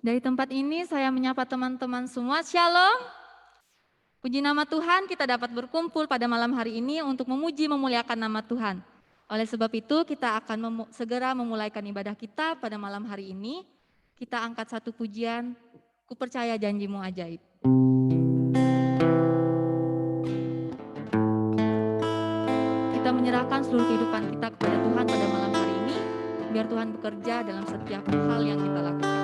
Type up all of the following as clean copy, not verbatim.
Dari tempat ini saya menyapa teman-teman semua, Shalom. Puji nama Tuhan, kita dapat berkumpul pada malam hari ini untuk memuji memuliakan nama Tuhan. Oleh sebab itu, kita akan segera memulaikan ibadah kita pada malam hari ini. Kita angkat satu pujian, Ku Percaya Janjimu Ajaib. Kita menyerahkan seluruh kehidupan kita kepada Tuhan pada malam hari ini, biar Tuhan bekerja dalam setiap hal yang kita lakukan.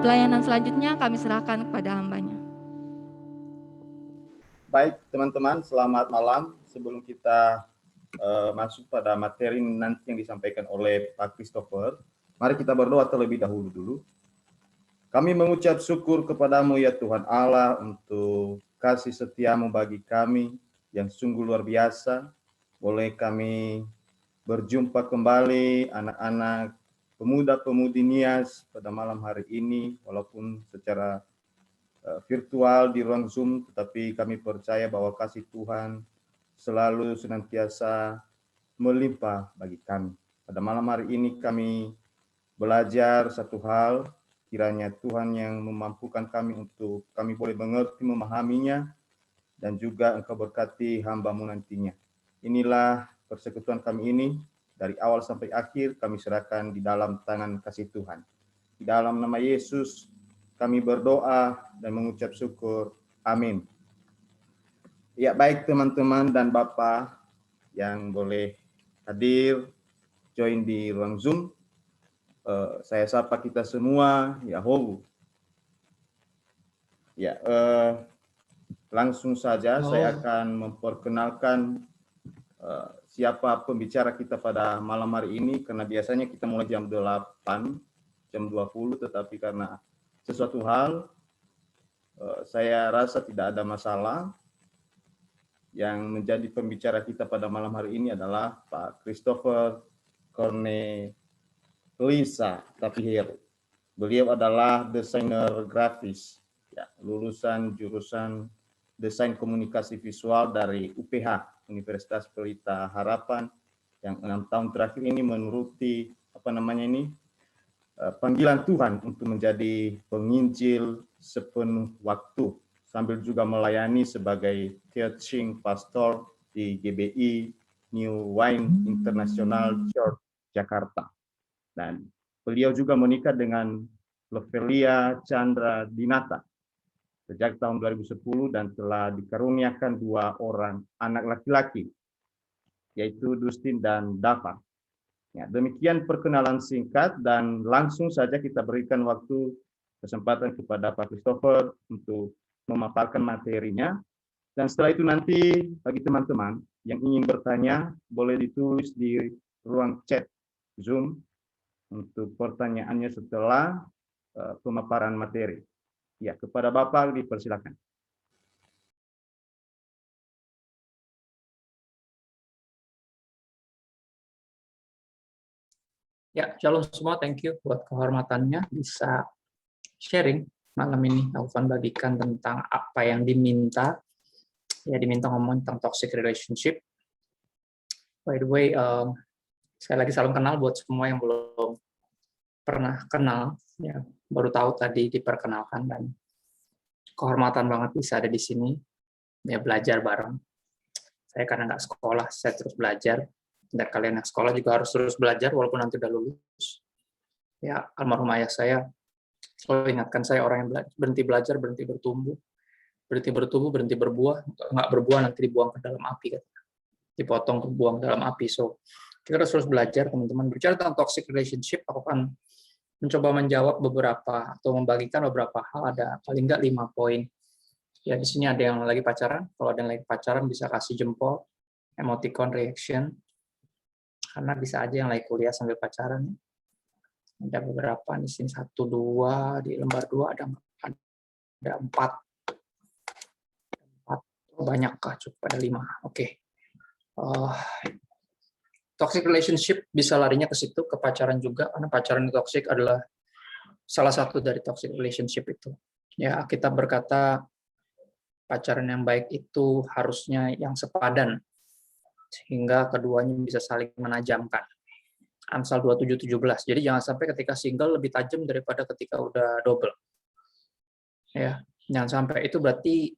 pelayanan selanjutnya kami serahkan kepada hambanya. Baik teman-teman, selamat malam. Sebelum kita masuk pada materi nanti yang disampaikan oleh Pak Christopher, mari kita berdoa terlebih dahulu dulu. Kami mengucap syukur kepadamu ya Tuhan Allah untuk kasih setiamu bagi kami yang sungguh luar biasa. Boleh kami berjumpa kembali anak-anak pemuda-pemudi Nias pada malam hari ini, walaupun secara virtual di ruang Zoom, tetapi kami percaya bahwa kasih Tuhan selalu senantiasa melimpah bagi kami. Pada malam hari ini kami belajar satu hal, kiranya Tuhan yang memampukan kami untuk kami boleh mengerti, memahaminya, dan juga Engkau berkati hamba-Mu nantinya. Inilah persekutuan kami ini, dari awal sampai akhir kami serahkan di dalam tangan kasih Tuhan. Di dalam nama Yesus kami berdoa dan mengucap syukur. Amin. Ya, baik teman-teman dan Bapak yang boleh hadir, join di ruang Zoom. Saya sapa kita semua, Yahoo. Ya, langsung saja saya akan memperkenalkan siapa pembicara kita pada malam hari ini, karena biasanya kita mulai jam 8, jam 20, tetapi karena sesuatu hal, saya rasa tidak ada masalah. Yang menjadi pembicara kita pada malam hari ini adalah Pak Christopher Cornelisa Tapihir. Beliau adalah desainer grafis, ya, lulusan jurusan Desain Komunikasi Visual dari UPH, Universitas Pelita Harapan, yang 6 tahun terakhir ini menuruti panggilan Tuhan untuk menjadi penginjil sepenuh waktu, sambil juga melayani sebagai teaching pastor di GBI New Wine International Church Jakarta. Dan beliau juga menikah dengan Lovelia Chandra Dinata sejak tahun 2010 dan telah dikaruniakan 2 orang anak laki-laki, yaitu Dustin dan Dava. Ya, demikian perkenalan singkat, dan langsung saja kita berikan waktu kesempatan kepada Pak Christopher untuk memaparkan materinya. Dan setelah itu nanti bagi teman-teman yang ingin bertanya, boleh ditulis di ruang chat Zoom untuk pertanyaannya setelah pemaparan materi. Ya, kepada Bapak dipersilakan. Ya, shalom semua, thank you buat kehormatannya bisa sharing malam ini. Aku akan bagikan tentang apa yang diminta. Ya, diminta ngomong tentang toxic relationship. By the way, sekali lagi salam kenal buat semua yang belum pernah kenal. Ya, baru tahu tadi diperkenalkan, dan kehormatan banget bisa ada di sini. Ya, belajar bareng. Saya karena nggak sekolah, saya terus belajar. Dan kalian yang sekolah juga harus terus belajar walaupun nanti udah lulus. Ya, almarhum ayah saya selalu ingatkan saya, orang yang berhenti belajar, berhenti bertumbuh. Berhenti bertumbuh, berhenti berbuah. Nggak berbuah nanti dibuang ke dalam api. Kan? Dipotong, dibuang ke dalam api. So, kita harus terus belajar, teman-teman. Bicara tentang toxic relationship, aku akan mencoba menjawab beberapa atau membagikan beberapa hal. Ada paling nggak 5 poin. Ya, di sini ada yang lagi pacaran. Kalau ada yang lagi pacaran bisa kasih jempol, emoticon reaction. Karena bisa aja yang lagi kuliah sambil pacaran. Ada beberapa di sini, 1, 2, di lembar 2 ada 4. Banyak kah? Cukup ada 5. Oke. Toxic relationship bisa larinya ke situ, ke pacaran juga, karena pacaran toxic adalah salah satu dari toxic relationship itu. Ya, kita berkata pacaran yang baik itu harusnya yang sepadan, sehingga keduanya bisa saling menajamkan. Amsal 27:17. Jadi jangan sampai ketika single lebih tajam daripada ketika udah double. Ya, jangan sampai, itu berarti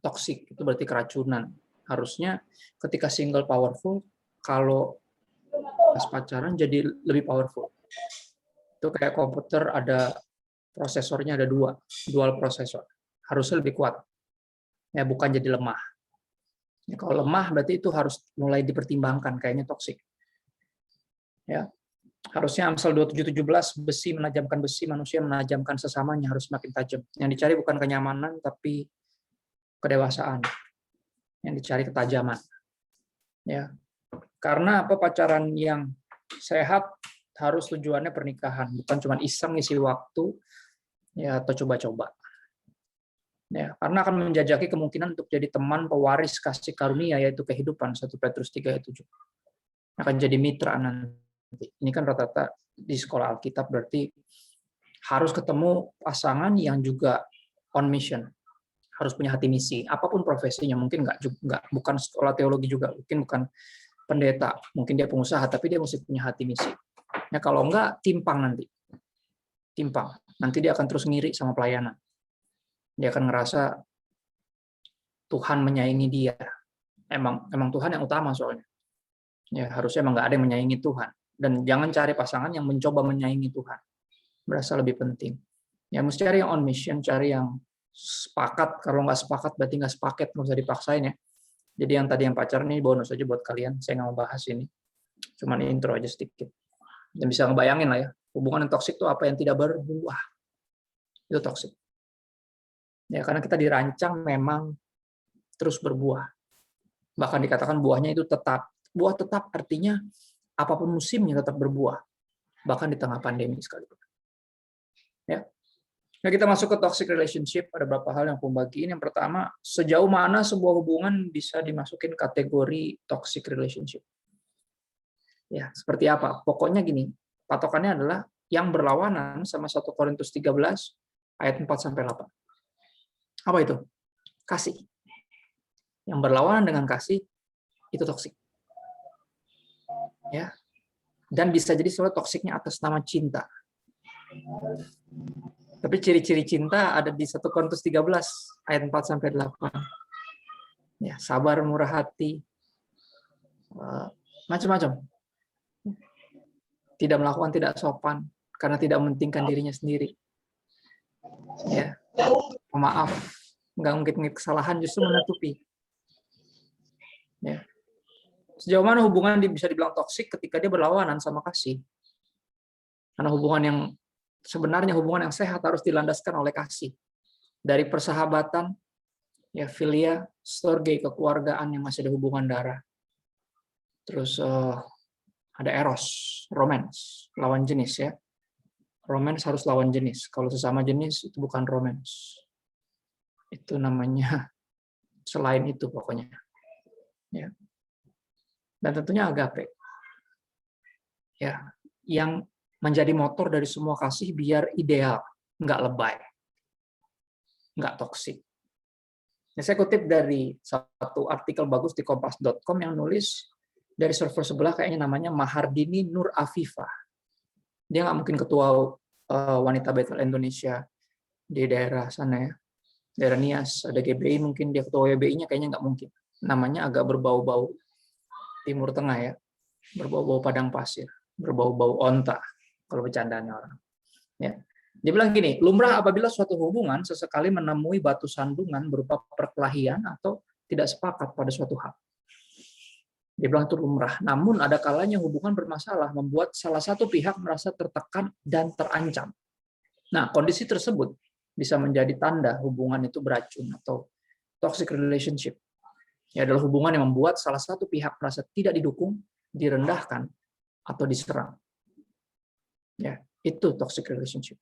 toxic, itu berarti keracunan. Harusnya ketika single powerful, kalau pas pacaran jadi lebih powerful. Itu kayak komputer ada prosesornya ada 2, dual prosesor. Harusnya lebih kuat. Ya, bukan jadi lemah. Ya, kalau lemah berarti itu harus mulai dipertimbangkan, kayaknya toksik. Ya. Harusnya Amsal 27:17, besi menajamkan besi, manusia menajamkan sesamanya, harus semakin tajam. Yang dicari bukan kenyamanan, tapi kedewasaan. Yang dicari ketajaman. Ya. Karena apa, pacaran yang sehat harus tujuannya pernikahan, bukan cuma iseng ngisi waktu ya atau coba-coba. Ya, karena akan menjajaki kemungkinan untuk jadi teman pewaris kasih karunia, yaitu kehidupan, 1 Petrus 3:7. Akan jadi mitra nanti. Ini kan rata-rata di sekolah Alkitab, berarti harus ketemu pasangan yang juga on mission, harus punya hati misi, apapun profesinya, mungkin bukan sekolah teologi juga, mungkin bukan pendeta, mungkin dia pengusaha, tapi dia mesti punya hati misi. Ya kalau enggak, timpang nanti. Timpang. Nanti dia akan terus ngiri sama pelayanan. Dia akan ngerasa Tuhan menyaingi dia. Emang Tuhan yang utama soalnya. Ya harusnya emang nggak ada yang menyaingi Tuhan. Dan jangan cari pasangan yang mencoba menyaingi Tuhan. Berasa lebih penting. Ya mesti cari yang on mission, cari yang sepakat. Kalau nggak sepakat berarti nggak sepaket, nggak usah dipaksain ya. Jadi yang tadi yang pacaran ini bonus aja buat kalian. Saya nggak mau bahas ini. Cuman intro aja sedikit. Dan bisa ngebayangin lah ya. Hubungan yang toksik itu apa yang tidak berbuah. Itu toksik. Ya karena kita dirancang memang terus berbuah. Bahkan dikatakan buahnya itu tetap. Buah tetap artinya apapun musimnya tetap berbuah. Bahkan di tengah pandemi sekalipun. Ya. Nah, kita masuk ke toxic relationship, ada beberapa hal yang aku bagiin. Yang pertama, sejauh mana sebuah hubungan bisa dimasukin kategori toxic relationship. Ya, seperti apa? Pokoknya gini, patokannya adalah yang berlawanan sama 1 Korintus 13 ayat 4-8. Apa itu? Kasih. Yang berlawanan dengan kasih itu toksik. Ya. Dan bisa jadi soal toksiknya atas nama cinta. Tapi ciri-ciri cinta ada di 1 Korintus 13 ayat 4-8. Ya, sabar, murah hati, macam-macam. Tidak melakukan tidak sopan karena tidak mementingkan dirinya sendiri. Ya, pemaaf, nggak ngungkit-ngungkit kesalahan, justru menutupi. Ya. Sejauh mana hubungan bisa dibilang toksik ketika dia berlawanan sama kasih? Karena hubungan yang sebenarnya hubungan yang sehat harus dilandaskan oleh kasih. Dari persahabatan, ya filia, storge, kekeluargaan yang masih ada hubungan darah. Terus ada eros, romance, lawan jenis ya. Romance harus lawan jenis. Kalau sesama jenis itu bukan romance. Itu namanya selain itu pokoknya. Ya. Dan tentunya agape. Ya, yang menjadi motor dari semua kasih biar ideal, nggak lebay, nggak toksik. Nah, saya kutip dari satu artikel bagus di kompas.com yang nulis dari server sebelah, kayaknya namanya Mahardini Nur Afifah. Dia nggak mungkin ketua wanita Bethel Indonesia di daerah sana ya, daerah Nias, ada GBI, mungkin dia ketua WBI-nya, kayaknya nggak mungkin. Namanya agak berbau-bau Timur Tengah ya, berbau-bau padang pasir, berbau-bau onta, kalau bercandanya orang. Ya. Dia bilang gini, lumrah apabila suatu hubungan sesekali menemui batu sandungan berupa perkelahian atau tidak sepakat pada suatu hal. Dia bilang itu lumrah. Namun ada kalanya hubungan bermasalah membuat salah satu pihak merasa tertekan dan terancam. Nah, kondisi tersebut bisa menjadi tanda hubungan itu beracun atau toxic relationship. Ya adalah hubungan yang membuat salah satu pihak merasa tidak didukung, direndahkan, atau diserang. Ya, itu toxic relationship.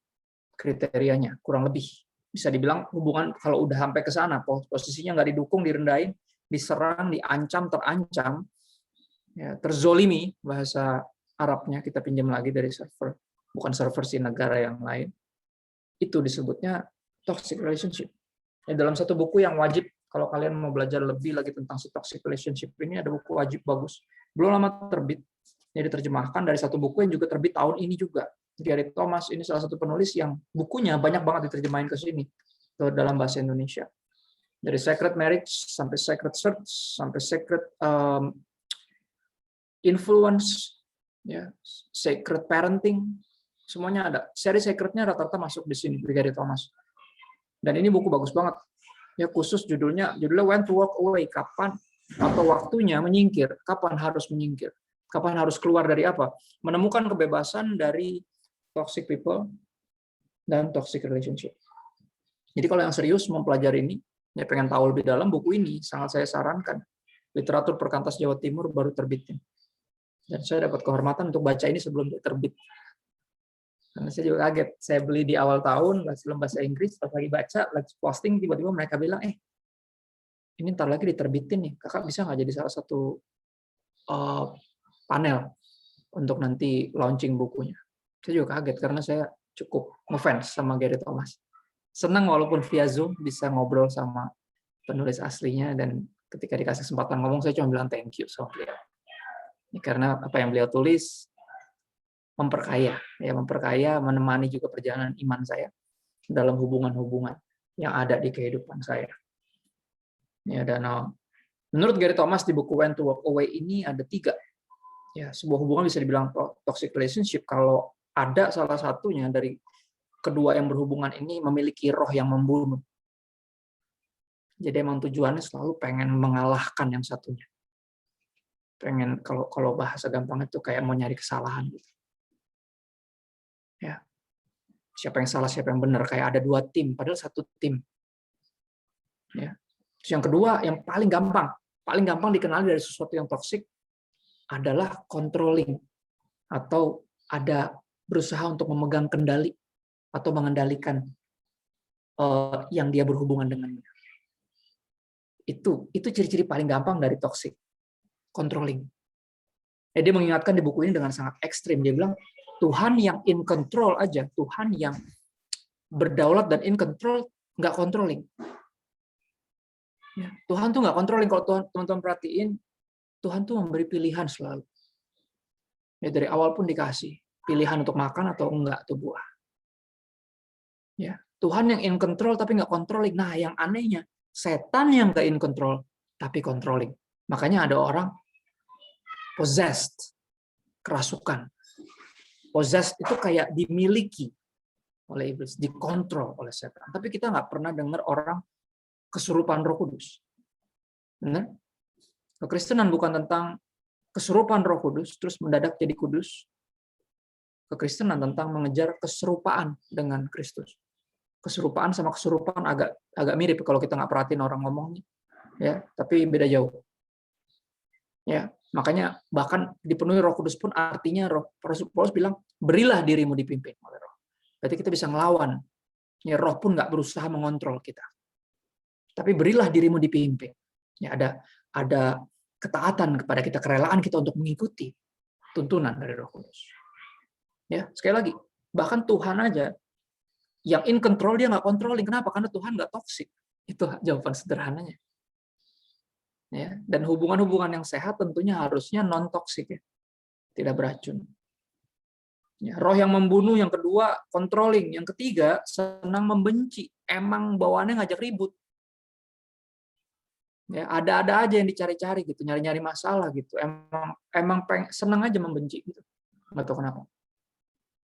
Kriterianya kurang lebih. Bisa dibilang hubungan kalau udah sampai ke sana, posisinya nggak didukung, direndahin, diserang, diancam, terancam, ya, terzolimi, bahasa Arabnya kita pinjam lagi dari server, bukan server si negara yang lain. Itu disebutnya toxic relationship. Ya, dalam satu buku yang wajib, kalau kalian mau belajar lebih lagi tentang si toxic relationship ini, ada buku wajib bagus. Belum lama terbit, jadi diterjemahkan dari satu buku yang juga terbit tahun ini juga. Gary Thomas ini salah satu penulis yang bukunya banyak banget diterjemahin ke sini, ke dalam bahasa Indonesia. Dari Sacred Marriage, sampai Sacred Search, sampai Sacred Influence, ya, Sacred Parenting, semuanya ada. Seri Sacrednya rata-rata masuk di sini, Gary Thomas. Dan ini buku bagus banget. Ya khusus judulnya When to Walk Away, kapan atau waktunya menyingkir, kapan harus menyingkir. Kapan harus keluar dari apa? Menemukan kebebasan dari toxic people dan toxic relationship. Jadi kalau yang serius mempelajari ini, ya pengen tahu lebih dalam, buku ini sangat saya sarankan. Literatur Perkantas Jawa Timur baru terbitin. Dan saya dapat kehormatan untuk baca ini sebelum dia terbit. Karena saya juga kaget. Saya beli di awal tahun, dalam bahasa Inggris, pas lagi baca, lagi posting, tiba-tiba mereka bilang, ini ntar lagi diterbitin nih, kakak bisa nggak jadi salah satu panel untuk nanti launching bukunya. Saya juga kaget karena saya cukup ngefans sama Gary Thomas. Senang walaupun via Zoom bisa ngobrol sama penulis aslinya, dan ketika dikasih kesempatan ngomong saya cuma bilang thank you sama beliau. Karena apa yang beliau tulis memperkaya, menemani juga perjalanan iman saya dalam hubungan-hubungan yang ada di kehidupan saya. Ya, dan menurut Gary Thomas di buku When to Walk Away ini ada 3. Ya, sebuah hubungan bisa dibilang toxic relationship kalau ada salah satunya dari kedua yang berhubungan ini memiliki roh yang membunuh. Jadi emang tujuannya selalu pengen mengalahkan yang satunya. Pengen, kalau bahasa gampang itu kayak mau nyari kesalahan gitu. Ya. Siapa yang salah, siapa yang benar, kayak ada 2 tim padahal 1 tim. Ya. Terus yang kedua, yang paling gampang dikenali dari sesuatu yang toksik adalah controlling, atau ada berusaha untuk memegang kendali atau mengendalikan yang dia berhubungan dengannya. Itu ciri-ciri paling gampang dari toxic, controlling. Dia mengingatkan di buku ini dengan sangat ekstrim. Dia bilang Tuhan yang in control aja, Tuhan yang berdaulat dan in control, nggak controlling. Ya, Tuhan tuh nggak controlling. Kalau teman-teman perhatiin, Tuhan tuh memberi pilihan selalu. Ya, dari awal pun dikasih pilihan untuk makan atau enggak tuh buah. Ya, Tuhan yang in control tapi nggak controlling. Nah, yang anehnya, setan yang nggak in control tapi controlling. Makanya ada orang possessed, kerasukan. Possessed itu kayak dimiliki oleh iblis, dikontrol oleh setan. Tapi kita nggak pernah dengar orang kesurupan Roh Kudus. Benar? Kekristenan bukan tentang kesurupan Roh Kudus terus mendadak jadi kudus. Kekristenan tentang mengejar keserupaan dengan Kristus. Keserupaan sama kesurupan agak mirip kalau kita nggak perhatiin orang ngomongnya, ya, tapi beda jauh. Ya, makanya bahkan dipenuhi Roh Kudus pun artinya Paulus bilang berilah dirimu dipimpin oleh Roh. Berarti kita bisa ngelawan. Ya, Roh pun nggak berusaha mengontrol kita. Tapi berilah dirimu dipimpin. Ya, ada ketaatan kepada kita, kerelaan kita untuk mengikuti tuntunan dari Roh Kudus. Ya, sekali lagi, bahkan Tuhan aja yang in control dia nggak controlling. Kenapa? Karena Tuhan nggak toksik. Itu jawaban sederhananya. Ya, dan hubungan-hubungan yang sehat tentunya harusnya non toksik, ya, tidak beracun. Ya, roh yang membunuh, yang kedua controlling, yang ketiga senang membenci. Emang bawaannya ngajak ribut. Ya, ada aja yang dicari-cari gitu, nyari-nyari masalah gitu. Emang senang aja membenci gitu. Nggak tahu kenapa.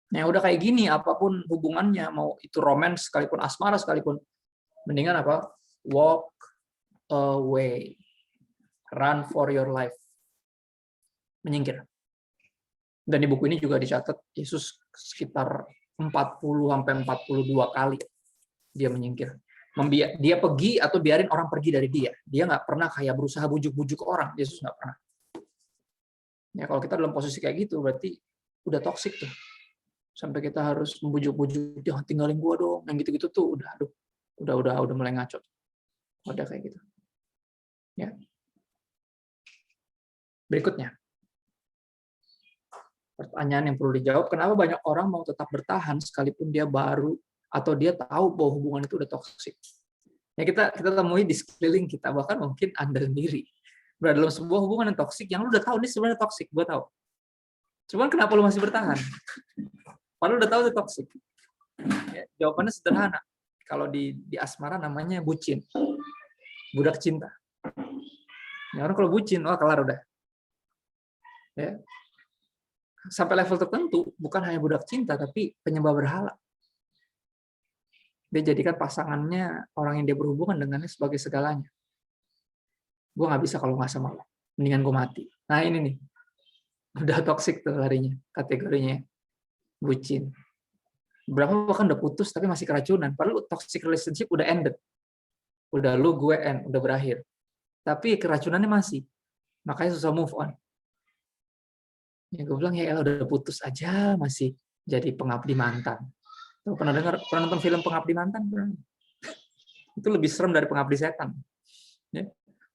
Nah, udah kayak gini, apapun hubungannya, mau itu romance sekalipun, asmara sekalipun, mendingan apa? Walk away. Run for your life. Menyingkir. Dan di buku ini juga dicatat Yesus sekitar 40-42 kali dia menyingkir. Dia pergi atau biarin orang pergi dari dia. Dia nggak pernah kayak berusaha bujuk-bujuk orang. Yesus nggak pernah. Ya, kalau kita dalam posisi kayak gitu, berarti udah toksik tuh. Sampai kita harus membujuk-bujuk, jangan tinggalin gua dong. Yang gitu-gitu tuh udah mulai ngaco. Udah kayak gitu. Ya. Berikutnya, pertanyaan yang perlu dijawab, kenapa banyak orang mau tetap bertahan sekalipun dia baru atau dia tahu bahwa hubungan itu udah toksik? Ya, kita temui di sekeliling kita, bahkan mungkin Anda sendiri berada dalam sebuah hubungan yang toksik, yang lu udah tahu ini sebenarnya toksik, gua tahu. Cuman kenapa lu masih bertahan? Padahal udah tahu itu toksik. Ya, jawabannya sederhana. Kalau di asmara namanya bucin, budak cinta. Ya, orang kalau bucin, kelar udah. Ya. Sampai level tertentu, bukan hanya budak cinta, tapi penyembah berhala. Dia jadikan pasangannya, orang yang dia berhubungan dengannya, sebagai segalanya. Gue nggak bisa kalau nggak sama lo. Mendingan gue mati. Nah, ini nih. Udah toksik tuh larinya, kategorinya bucin. Berapa bahkan udah putus tapi masih keracunan. Padahal toxic relationship udah ended. Udah lu gue end, udah berakhir. Tapi keracunannya masih. Makanya susah move on. Ya gue bilang ya udah putus aja masih jadi pengabdi mantan. Tuh, pernah nonton film Pengabdi Mantan? Itu lebih serem dari Pengabdi Setan. Ya.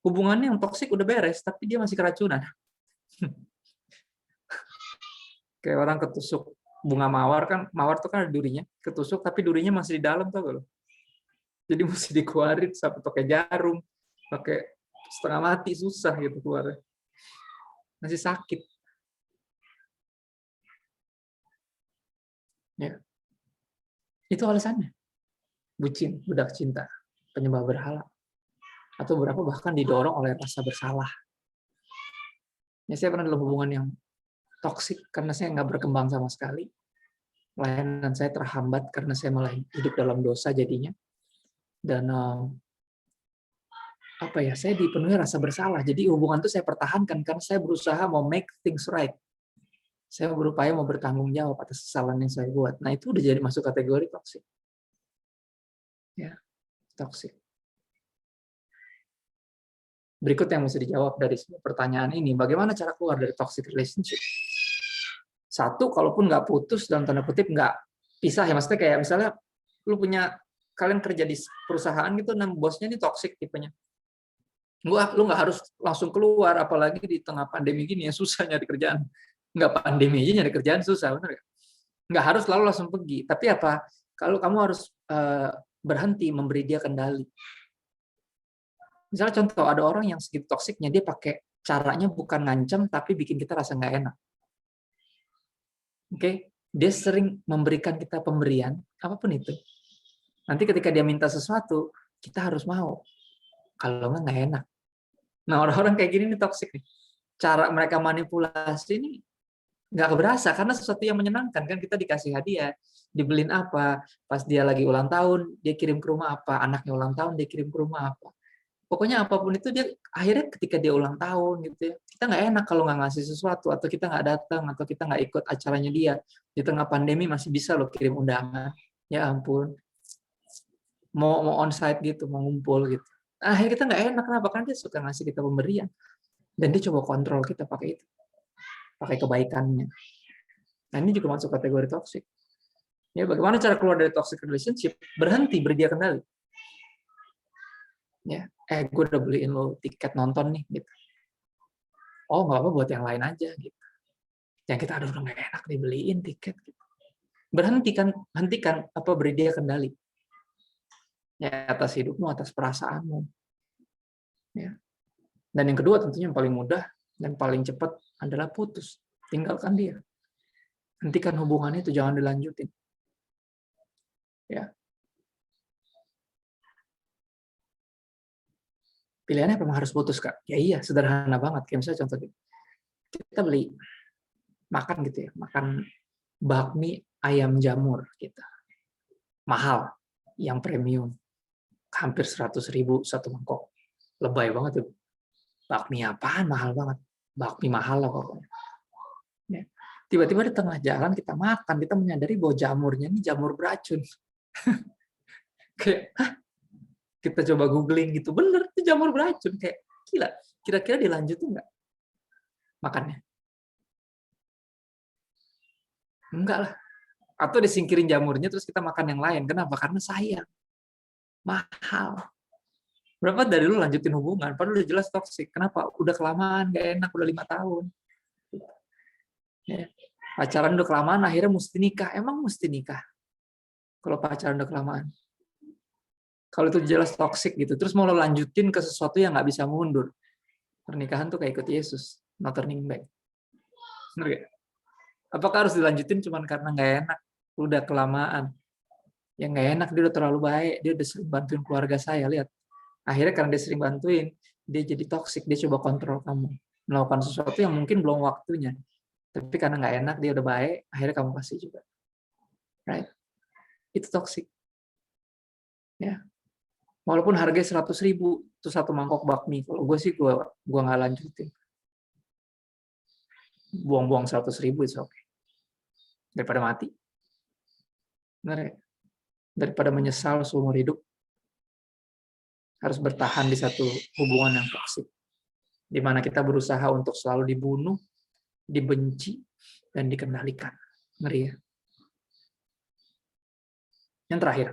Hubungannya yang toksik udah beres, tapi dia masih keracunan. Kayak orang ketusuk bunga mawar kan, mawar tuh kan ada durinya, ketusuk tapi durinya masih di dalam tuh loh. Jadi mesti dikeluarin sampai pakai jarum, pakai setengah mati susah gitu keluarnya. Masih sakit. Ya. Itu alasannya. Bucin, budak cinta, penyembah berhala. Atau beberapa bahkan didorong oleh rasa bersalah. Ya, saya pernah dalam hubungan yang toksik karena saya nggak berkembang sama sekali. Pelayanan saya terhambat karena saya malah hidup dalam dosa jadinya. Dan saya dipenuhi rasa bersalah. Jadi hubungan itu saya pertahankan karena saya berusaha mau make things right. Saya berupaya mau bertanggung jawab atas kesalahan yang saya buat. Nah, itu udah jadi masuk kategori toksik. Ya, toksik. Berikut yang mesti dijawab dari pertanyaan ini, bagaimana cara keluar dari toxic relationship? Satu, kalaupun nggak putus, dalam tanda kutip nggak pisah ya, maksudnya kayak misalnya kalian kerja di perusahaan gitu, dan bosnya ini toxic tipenya. Lu nggak harus langsung keluar, apalagi di tengah pandemi gini ya, susah nyari kerjaan. Nggak pandemi aja nyari kerjaan susah, benar nggak? Nggak harus lalu langsung pergi. Tapi apa? Kalau kamu harus berhenti memberi dia kendali. Misalnya contoh, ada orang yang segitu toksiknya, dia pakai caranya bukan ngancam, tapi bikin kita rasa nggak enak. Oke? Dia sering memberikan kita pemberian, apapun itu. Nanti ketika dia minta sesuatu, kita harus mau. Kalau nggak enak. Nah, orang-orang kayak gini nih toksik nih. Cara mereka manipulasi ini nggak berasa, karena sesuatu yang menyenangkan. Kan kita dikasih hadiah, dibeliin apa, pas dia lagi ulang tahun, dia kirim ke rumah apa, anaknya ulang tahun, dia kirim ke rumah apa. Pokoknya apapun itu, dia akhirnya ketika dia ulang tahun gitu ya, kita nggak enak kalau nggak ngasih sesuatu, atau kita nggak datang, atau kita nggak ikut acaranya dia. Di tengah pandemi masih bisa loh kirim undangan. Ya ampun, mau onsite gitu, mau ngumpul gitu. Akhirnya kita nggak enak, kenapa? Karena dia suka ngasih kita pemberian, dan dia coba kontrol kita pakai itu, pakai kebaikannya. Nah, ini juga masuk kategori toxic. Ya, bagaimana cara keluar dari toxic relationship? Berhenti beri dia kendali. Ya, gue udah beliin lo tiket nonton nih, gitu. Oh, nggak apa, buat yang lain aja, gitu. Yang kita udah nggak enak dibeliin tiket, gitu. Hentikan beri dia kendali. Ya, atas hidupmu, atas perasaanmu. Ya. Dan yang kedua tentunya yang paling mudah dan paling cepat adalah putus. Tinggalkan dia. Hentikan hubungannya itu, jangan dilanjutin. Ya. Pilihannya memang harus putus, Kak. Ya iya, sederhana banget. Kayak misalnya contoh kita beli makan gitu ya, makan bakmi ayam jamur kita. Mahal, yang premium. Hampir 100.000 satu mangkok. Lebay banget tuh. Bakmi apaan mahal banget. Bakmi mahal lah pokoknya. Ya. Tiba-tiba di tengah jalan kita makan, kita menyadari bahwa jamurnya ini jamur beracun. Kayak, kita coba googling gitu, bener itu jamur beracun. Kayak gila, kira-kira dilanjutin nggak makannya? Enggak lah. Atau disingkirin jamurnya terus kita makan yang lain. Kenapa? Karena sayang. Mahal. Berapa dari lu lanjutin hubungan, padahal udah jelas toksik. Kenapa? Udah kelamaan, nggak enak, udah 5 tahun. Ya. Pacaran udah kelamaan, akhirnya mesti nikah. Emang mesti nikah? Kalau pacaran udah kelamaan. Kalau itu jelas toksik gitu, terus mau lo lanjutin ke sesuatu yang nggak bisa mundur. Pernikahan tuh kayak ikut Yesus, no turning back. Bener gak? Apakah harus dilanjutin cuma karena nggak enak? Udah kelamaan. Yang nggak enak, dia udah terlalu baik, dia udah sering bantuin keluarga saya, lihat. Akhirnya karena dia sering bantuin, dia jadi toksik, dia coba kontrol kamu. Melakukan sesuatu yang mungkin belum waktunya. Tapi karena nggak enak, dia udah baik, akhirnya kamu kasih juga. Right? Itu toksik. Ya. Walaupun harganya 100.000, itu satu mangkok bakmi. Kalau gue sih, gue nggak lanjutin. buang-buang 100.000 itu oke. Daripada mati. Benar ya? Daripada menyesal seumur hidup, harus bertahan di satu hubungan yang toksik, di mana kita berusaha untuk selalu dibunuh, dibenci, dan dikendalikan. Ngeri ya? Yang terakhir,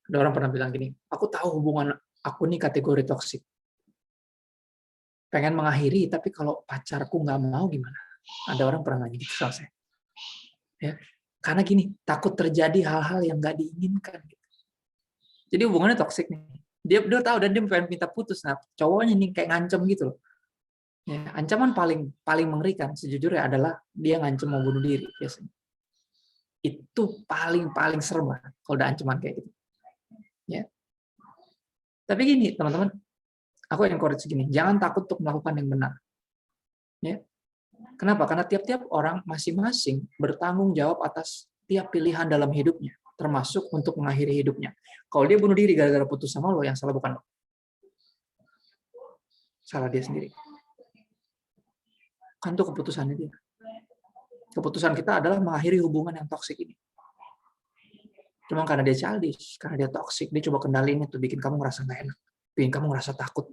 ada orang pernah bilang gini, aku tahu hubungan aku nih kategori toksik. Pengen mengakhiri, tapi kalau pacarku nggak mau gimana? Ada orang pernah nanya gitu sama saya. Ya, karena gini, takut terjadi hal-hal yang nggak diinginkan. Jadi hubungannya toksik nih. Dia tahu dan dia pengen minta putus. Nah, cowoknya nih kayak ngancem gitu loh. Ya, ancaman paling mengerikan sejujurnya adalah dia ngancem mau bunuh diri biasanya. Itu paling serem lah kalau udah ancaman kayak gitu. Ya. Tapi gini, teman-teman, aku encourage gini, jangan takut untuk melakukan yang benar. Ya. Kenapa? Karena tiap-tiap orang masing-masing bertanggung jawab atas tiap pilihan dalam hidupnya, termasuk untuk mengakhiri hidupnya. Kalau dia bunuh diri gara-gara putus sama lo, yang salah bukan lo. Salah dia sendiri. Kan itu keputusannya dia. Keputusan kita adalah mengakhiri hubungan yang toksik ini. Cuma karena dia childish, karena dia toksik, dia coba kendaliin itu, bikin kamu ngerasa nggak enak, bikin kamu ngerasa takut.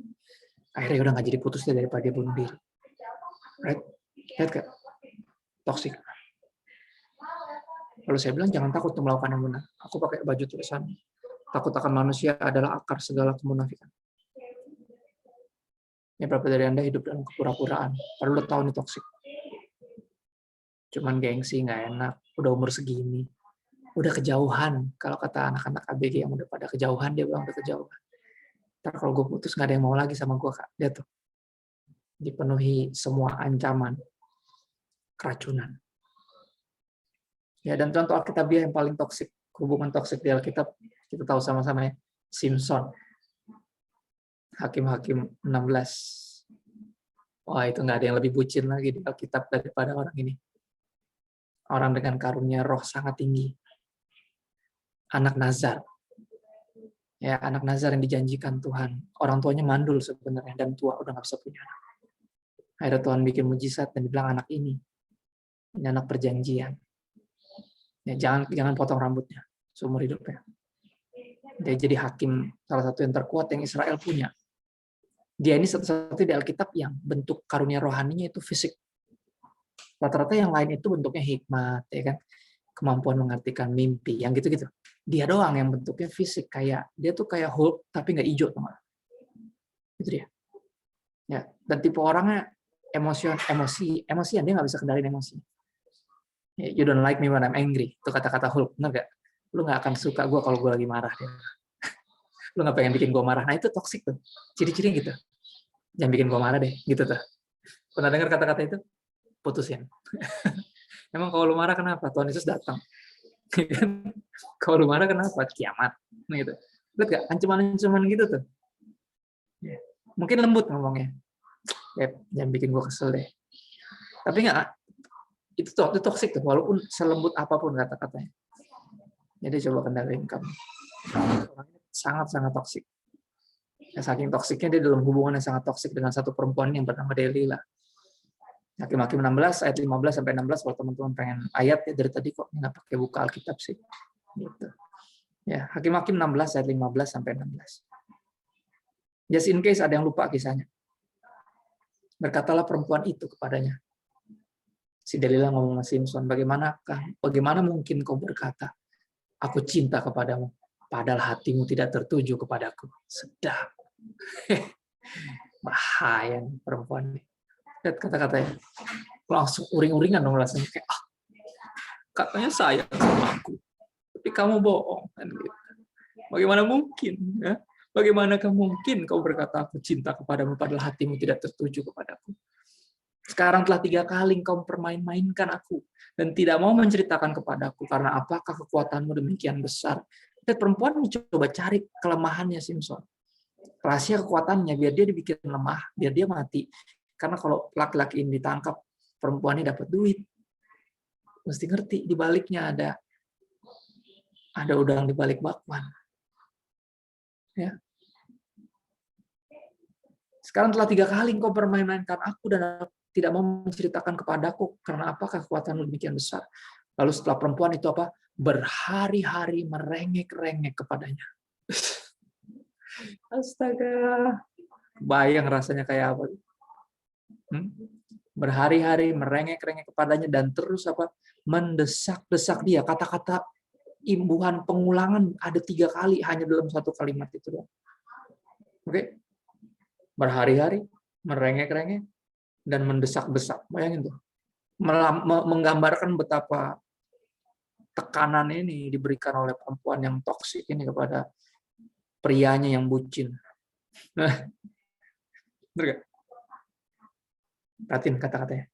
Akhirnya udah nggak jadi putus dia daripada dia bunuh diri. Right? Lihat gak? Toksik. Lalu saya bilang jangan takut untuk melakukan yang benar. Aku pakai baju tulisan, takut akan manusia adalah akar segala kemunafikan. Ini berapa dari Anda hidup dalam kepura-puraan, padahal udah tahu ini toksik. Cuman gengsi, nggak enak, udah umur segini, udah kejauhan. Kalau kata anak-anak ABG yang udah pada kejauhan, dia bilang udah kejauhan. Ntar kalau gue putus nggak ada yang mau lagi sama gue, Kak. Dia tuh dipenuhi semua ancaman, keracunan. Ya, dan contoh Alkitabiah yang paling toksik, hubungan toksik di Alkitab, kita tahu sama-sama ya, Simson. Hakim-hakim 16. Wah, itu nggak ada yang lebih bucin lagi di Alkitab daripada orang ini. Orang dengan karunia roh sangat tinggi. Anak Nazar. Ya, anak Nazar yang dijanjikan Tuhan. Orang tuanya mandul sebenarnya, dan tua, udah nggak bisa punya anak. Akhirnya Tuhan bikin mujizat dan dibilang anak ini anak perjanjian. Ya, jangan potong rambutnya seumur hidupnya. Dia jadi hakim salah satu yang terkuat yang Israel punya. Dia ini satu-satunya di Alkitab yang bentuk karunia rohaninya itu fisik. Rata-rata yang lain itu bentuknya hikmat, ya kan, kemampuan mengartikan mimpi, yang gitu-gitu. Dia doang yang bentuknya fisik, kayak dia tuh kayak Hulk tapi nggak hijau, teman. Itu dia. Ya, dan tipe orangnya emosian, dia nggak bisa kendaliin emosi. You don't like me when I'm angry. Itu kata-kata Hulk, benar gak? Lu nggak akan suka gue kalau gue lagi marah. Lu nggak pengen bikin gue marah. Nah itu toksik tuh. Ciri-ciri gitu. Jangan bikin gue marah deh. Gitu tuh. Pernah dengar kata-kata itu? Putusin. Emang kalau lu marah kenapa? Tuhan Yesus datang. Kalau lu marah kenapa? Kiamat. Gitu. Lihat gak? Ancaman-ancaman gitu tuh. Mungkin lembut ngomongnya. Jangan bikin gue kesel deh. Tapi nggak. Itu toksik tuh, walaupun selembut apapun kata-katanya. Jadi coba kendaliin kamu. Sangat-sangat toksik. Ya, saking toksiknya dia dalam hubungan yang sangat toksik dengan satu perempuan yang bernama Delila. Hakim-hakim 16 ayat 15 sampai 16 kalau teman-teman pengen ayat ya dari tadi kok nggak pakai buka Alkitab sih. Gitu. Ya, Hakim-hakim 16 ayat 15 sampai 16. Just in case ada yang lupa kisahnya. Berkatalah perempuan itu kepadanya. Si Delila ngomong sama Simson, bagaimana mungkin kau berkata, aku cinta kepadamu, padahal hatimu tidak tertuju kepadaku. Sedap. Bahaya nih perempuan ini. Lihat kata-katanya. Langsung uring-uringan dong rasanya. Kayak, katanya sayang sama aku. Tapi kamu bohong. Kan gitu. Bagaimana mungkin? Ya? Bagaimanakah mungkin kau berkata, aku cinta kepadamu, padahal hatimu tidak tertuju kepadaku. Sekarang telah 3 kali engkau permain-mainkan aku dan tidak mau menceritakan kepadaku karena apakah kekuatanmu demikian besar. Dan perempuan mencoba cari kelemahannya Simson. Rahasia kekuatannya biar dia dibikin lemah, biar dia mati. Karena kalau laki-laki ini ditangkap, perempuan ini dapat duit. Mesti ngerti di baliknya ada udang di balik bakwan. Ya. Sekarang telah 3 kali engkau permain-mainkan aku dan tidak mau menceritakan kepadaku karena apakah kekuatanmu demikian besar. Lalu setelah perempuan itu apa? Berhari-hari merengek-rengek kepadanya. Astaga. Bayang rasanya kayak apa? Berhari-hari merengek-rengek kepadanya dan terus apa? Mendesak-desak dia. Kata-kata imbuhan pengulangan ada 3 kali hanya dalam satu kalimat itu doang. Oke? Berhari-hari merengek-rengek dan mendesak-desak. Bayangin tuh. Menggambarkan betapa tekanan ini diberikan oleh perempuan yang toksik ini kepada prianya yang bucin. Bener gak? Perhatiin kata-katanya.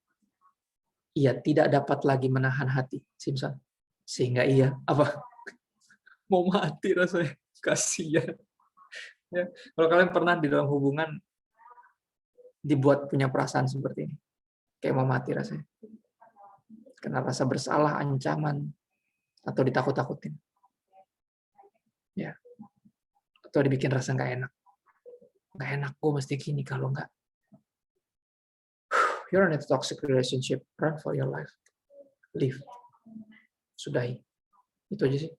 Ia tidak dapat lagi menahan hati, Simpson. Sehingga ia apa? Mau mati rasanya. Kasihan. Ya. Kalau kalian pernah di dalam hubungan dibuat punya perasaan seperti ini, kayak mau mati rasanya. Karena rasa bersalah, ancaman, atau ditakut-takutin. Ya. Atau dibikin rasa nggak enak. Nggak enak, gue mesti gini kalau nggak. You're in a toxic relationship. Run for your life. Leave. Sudahi. Itu aja sih.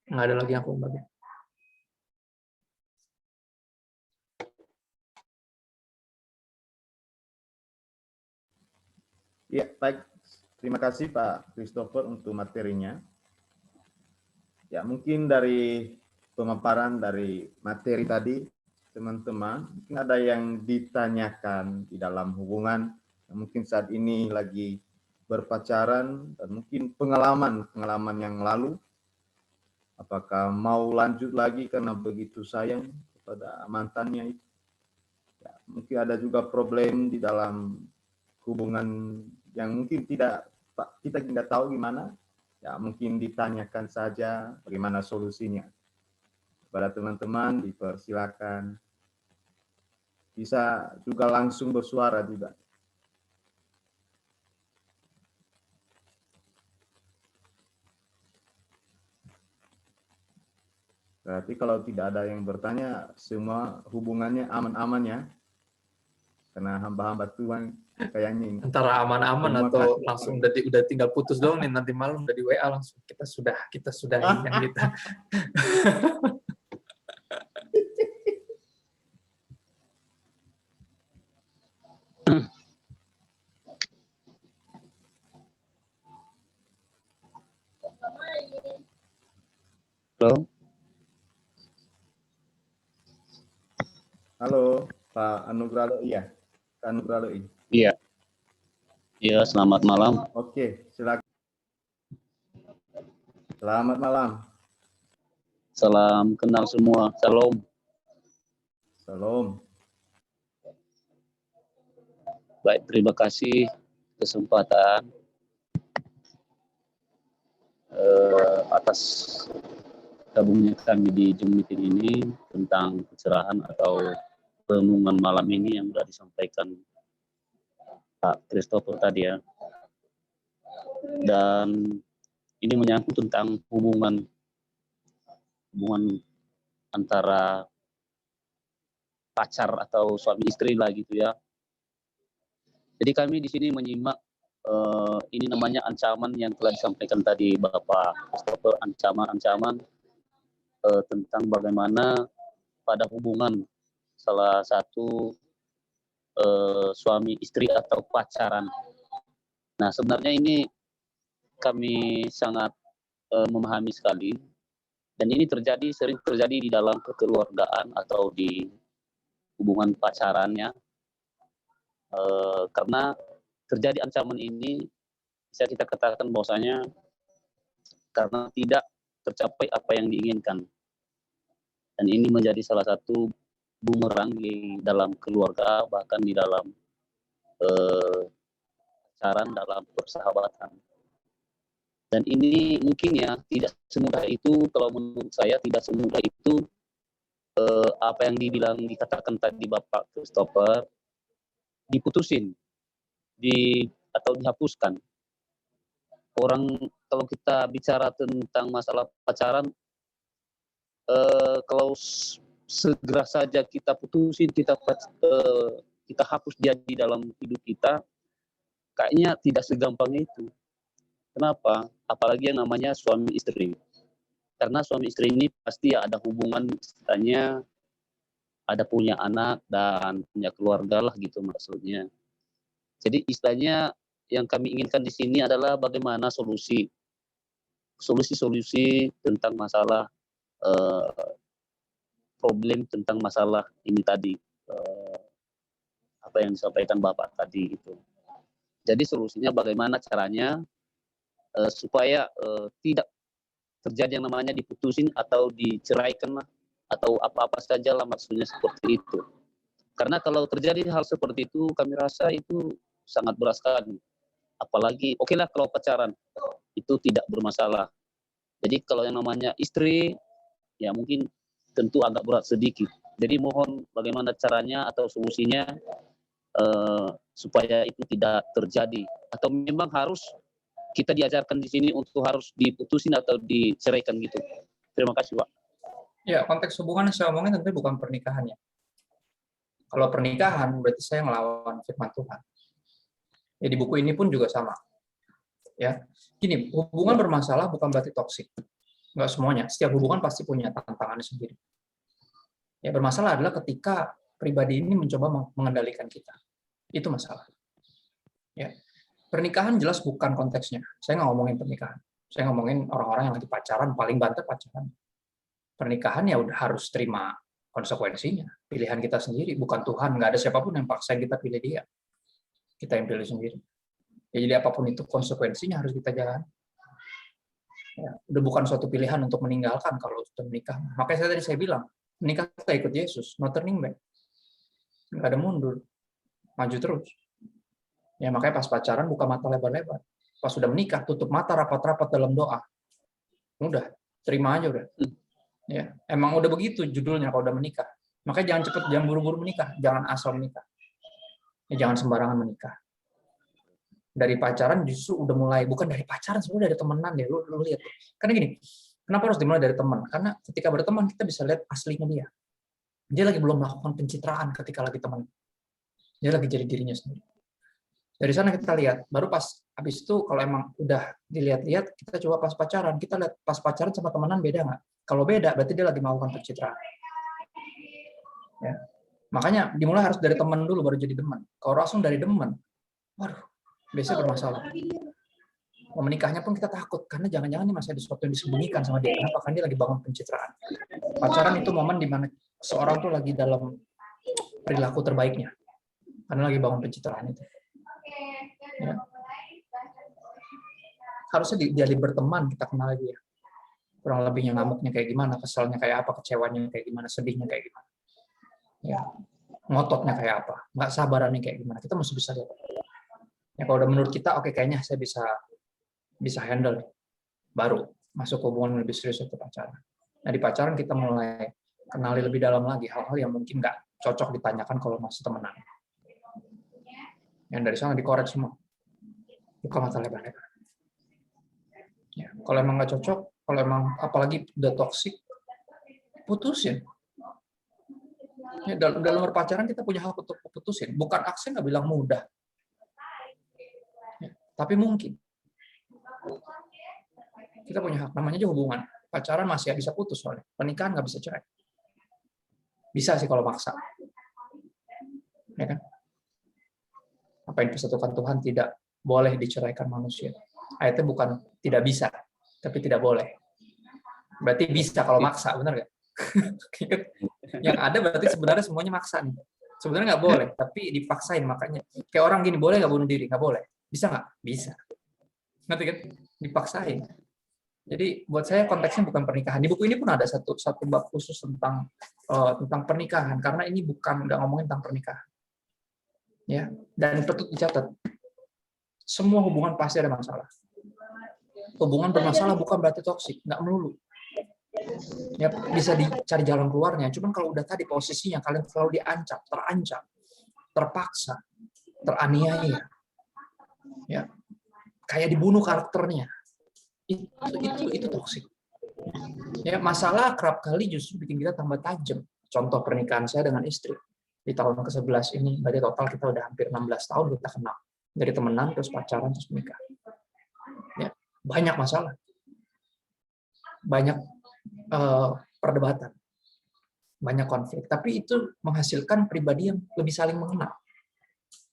Nggak ada lagi yang aku mau bagi. Ya, baik. Terima kasih Pak Christopher untuk materinya. Ya, mungkin dari pemaparan dari materi tadi, teman-teman, mungkin ada yang ditanyakan di dalam hubungan, mungkin saat ini lagi berpacaran, dan mungkin pengalaman yang lalu, apakah mau lanjut lagi karena begitu sayang kepada mantannya itu. Ya, mungkin ada juga problem di dalam hubungan yang mungkin kita tidak tahu gimana, ya mungkin ditanyakan saja bagaimana solusinya. Kepada teman-teman dipersilakan, bisa juga langsung bersuara juga. Berarti kalau tidak ada yang bertanya, semua hubungannya aman-aman ya. Karena hamba-hamba Tuhan kayaknya ini. Antara aman-aman Terima atau kasih. langsung udah tinggal putus doang nih, nanti malam udah di WA langsung kita sudahi yang kita. Halo, Halo Pak Anugrah, iya. Pak Anugrah, iya. iya, iya, selamat malam. Oke, silakan. Selamat malam. Salam kenal semua. Shalom. Salam. Baik, terima kasih kesempatan atas gabungnya kami di Zoom meeting ini tentang pencerahan atau renungan malam ini yang sudah disampaikan Pak Christopher tadi ya. Dan ini menyangkut tentang hubungan antara pacar atau suami istri lah gitu ya. Jadi kami di sini menyimak ini namanya ancaman yang telah disampaikan tadi Bapak Christopher, ancaman tentang bagaimana pada hubungan salah satu suami istri atau pacaran. Nah sebenarnya ini kami sangat memahami sekali, dan ini sering terjadi di dalam kekeluargaan atau di hubungan pacarannya, karena terjadi ancaman ini bisa kita katakan bahwasanya karena tidak tercapai apa yang diinginkan, dan ini menjadi salah satu bumerang di dalam keluarga, bahkan di dalam pacaran, dalam persahabatan. Dan ini mungkin ya tidak semudah itu, kalau menurut saya tidak semudah itu apa yang dikatakan tadi Bapak Christopher, diputusin atau dihapuskan. Orang kalau kita bicara tentang masalah pacaran, kalau segera saja kita putusin, kita hapus dia di dalam hidup kita, kayaknya tidak segampang itu. Kenapa? Apalagi yang namanya suami istri. Karena suami istri ini pasti ada hubungan, istilahnya ada punya anak dan punya keluarga lah gitu maksudnya. Jadi istilahnya yang kami inginkan di sini adalah bagaimana solusi tentang masalah problem tentang masalah ini tadi, apa yang disampaikan Bapak tadi itu. Jadi solusinya bagaimana caranya supaya tidak terjadi yang namanya diputusin atau diceraikan lah, atau apa-apa saja lah maksudnya seperti itu. Karena kalau terjadi hal seperti itu, kami rasa itu sangat berat sekali. Apalagi, oke lah kalau pacaran, itu tidak bermasalah. Jadi kalau yang namanya istri, ya mungkin tentu agak berat sedikit. Jadi mohon bagaimana caranya atau solusinya supaya itu tidak terjadi. Atau memang harus kita diajarkan di sini untuk harus diputusin atau diceraikan gitu. Terima kasih, Pak. Ya, konteks hubungan yang saya omongin tentu bukan pernikahan ya. Kalau pernikahan berarti saya ngelawan firman Tuhan. Ya, di buku ini pun juga sama. Ya, gini, hubungan bermasalah bukan berarti toksik. Enggak semuanya. Setiap hubungan pasti punya tantangannya sendiri. Ya, bermasalah adalah ketika pribadi ini mencoba mengendalikan kita. Itu masalah. Ya. Pernikahan jelas bukan konteksnya. Saya nggak ngomongin pernikahan. Saya ngomongin orang-orang yang lagi pacaran, paling banter pacaran. Pernikahan ya udah harus terima konsekuensinya. Pilihan kita sendiri, bukan Tuhan. Nggak ada siapapun yang paksain kita pilih dia. Kita yang pilih sendiri. Ya, jadi apapun itu konsekuensinya harus kita jalan. Ya, udah bukan suatu pilihan untuk meninggalkan kalau sudah menikah. Makanya saya bilang, menikah kita ikut Yesus, no turning back. Nggak ada mundur. Maju terus. Ya, makanya pas pacaran buka mata lebar-lebar. Pas sudah menikah, tutup mata rapat-rapat dalam doa. Udah, terima aja udah. Ya, emang udah begitu judulnya kalau udah menikah. Makanya jangan buru-buru menikah, jangan asal menikah. Ya, jangan sembarangan menikah. Dari pacaran justru udah mulai, bukan dari pacaran, sebenarnya dari temenan ya, lu lihat. Karena gini, kenapa harus dimulai dari teman? Karena ketika berteman kita bisa lihat aslinya dia. Dia lagi belum melakukan pencitraan ketika lagi teman. Dia lagi jadi dirinya sendiri. Dari sana kita lihat, baru pas habis itu kalau emang udah dilihat-lihat, kita coba pas pacaran, kita lihat pas pacaran sama temenan beda nggak? Kalau beda, berarti dia lagi melakukan pencitraan. Ya. Makanya dimulai harus dari teman dulu, baru jadi teman. Kalau langsung dari teman, waduh, biasanya bermasalah. Mau menikahnya pun kita takut, karena jangan-jangan ini masih ada sesuatu yang disembunyikan sama dia. Kenapa? Karena dia lagi bangun pencitraan. Pacaran itu momen di mana seorang tuh lagi dalam perilaku terbaiknya, karena lagi bangun pencitraan itu. Ya. Harusnya dia berteman, kita kenal dia. Kurang lebihnya ngamuknya kayak gimana, keselnya kayak apa, kecewanya kayak gimana, sedihnya kayak gimana. Ya. Ngototnya kayak apa, nggak sabarannya kayak gimana. Kita mesti bisa lihat. Ya, kalau udah menurut kita, oke, kayaknya saya bisa handle. Baru masuk hubungan lebih serius untuk pacaran. Nah, di pacaran kita mulai kenali lebih dalam lagi hal-hal yang mungkin nggak cocok ditanyakan kalau masih temenan. Yang dari sana dikorek semua. Buka mata lebar-lebar. Ya, kalau emang nggak cocok, kalau emang apalagi udah toksik, putusin. Ya, dalam berpacaran kita punya hak untuk putusin. Bukan aksen nggak bilang mudah. Ya, tapi mungkin. Kita punya hak, namanya aja hubungan. Pacaran masih bisa putus soalnya. Pernikahan nggak bisa cerai. Bisa sih kalau maksa. Ya kan? Apa yang disatukan Tuhan tidak boleh diceraikan manusia. Ayatnya bukan tidak bisa, tapi tidak boleh. Berarti bisa kalau maksa, benar nggak? Yang ada berarti sebenarnya semuanya maksa nih. Sebenarnya nggak boleh, tapi dipaksain makanya. Kayak orang gini, boleh nggak bunuh diri? Nggak boleh. Bisa nggak? Bisa. Ngerti kan? Dipaksain. Jadi buat saya konteksnya bukan pernikahan. Di buku ini pun ada satu bab khusus tentang pernikahan, karena ini bukan nggak ngomongin tentang pernikahan. Ya, dan patut dicatat, semua hubungan pasti ada masalah. Hubungan bermasalah bukan berarti toksik, nggak melulu. Ya, bisa dicari jalan keluarnya. Cuman kalau udah tadi posisinya kalian selalu terancam, terpaksa, teraniaya, ya, kayak dibunuh karakternya, itu toksik. Ya, masalah kerap kali justru bikin kita tambah tajam. contoh pernikahan saya dengan istri di tahun ke-11 ini, berarti total kita udah hampir 16 tahun kita kenal. Dari temenan, terus pacaran, terus menikah. Ya, banyak masalah. Banyak perdebatan. Banyak konflik. Tapi itu menghasilkan pribadi yang lebih saling mengenal.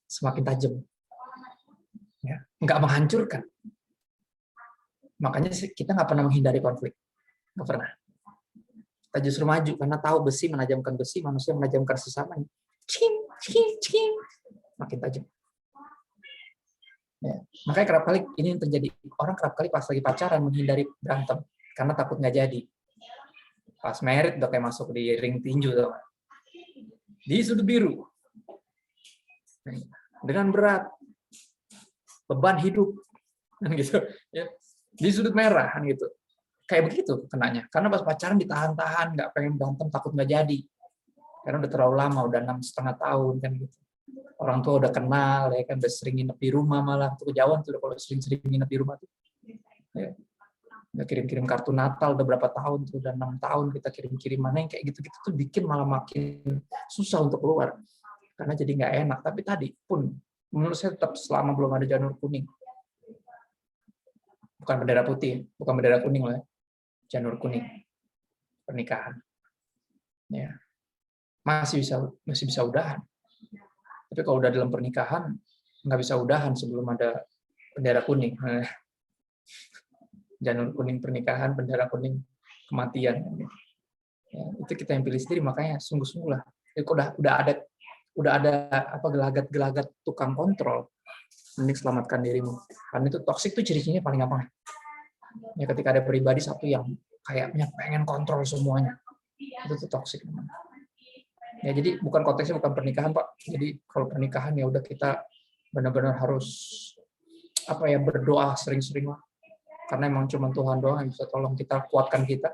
Semakin tajam. Ya, nggak menghancurkan. Makanya kita nggak pernah menghindari konflik. Nggak pernah. Kita justru maju, karena tahu besi menajamkan besi, manusia menajamkan sesamanya. Cing, cing, cing. Makin tajam. Ya. Makanya kerap kali ini yang terjadi. Orang kerap kali pas lagi pacaran menghindari berantem, karena takut nggak jadi. Pas married udah kayak masuk di ring tinju. Tuh. Di sudut biru. Dengan berat. Beban hidup. Gitu. Ya. Di sudut merah. Gitu. Kayak begitu kenanya. Karena pas pacaran ditahan-tahan, nggak pengen berantem, takut nggak jadi. Karena udah terlalu lama, udah 6,5 tahun kan gitu. Orang tua udah kenal, ya kan udah sering nginep di rumah malah. Tuh kejauhan tuh kalau sering-sering nginep di rumah tuh. Ya. Udah kirim-kirim kartu Natal udah berapa tahun tuh, udah 6 tahun kita kirim-kirim, mana yang kayak gitu-gitu tuh bikin malah makin susah untuk keluar. Karena jadi nggak enak. Tapi tadi pun menurut saya tetap selama belum ada janur kuning. Bukan bendera putih, bukan bendera kuning lah. Janur kuning pernikahan, ya masih bisa udahan. Tapi kalau udah dalam pernikahan nggak bisa udahan sebelum ada bendera kuning. Janur kuning pernikahan, bendera kuning kematian. Ya, itu kita yang pilih sendiri, makanya sungguh-sungguh lah. Udah ada apa gelagat-gelagat tukang kontrol, mending selamatkan dirimu. Karena itu toksik tuh ciri-cirinya paling gampang. Ya, ketika ada pribadi satu yang kayaknya pengen kontrol semuanya, itu tuh toksik. Ya, jadi bukan konteksnya bukan pernikahan, Pak. Jadi kalau pernikahan ya udah kita benar-benar harus berdoa sering-sering lah. Karena emang cuma Tuhan doang yang bisa tolong kita, kuatkan kita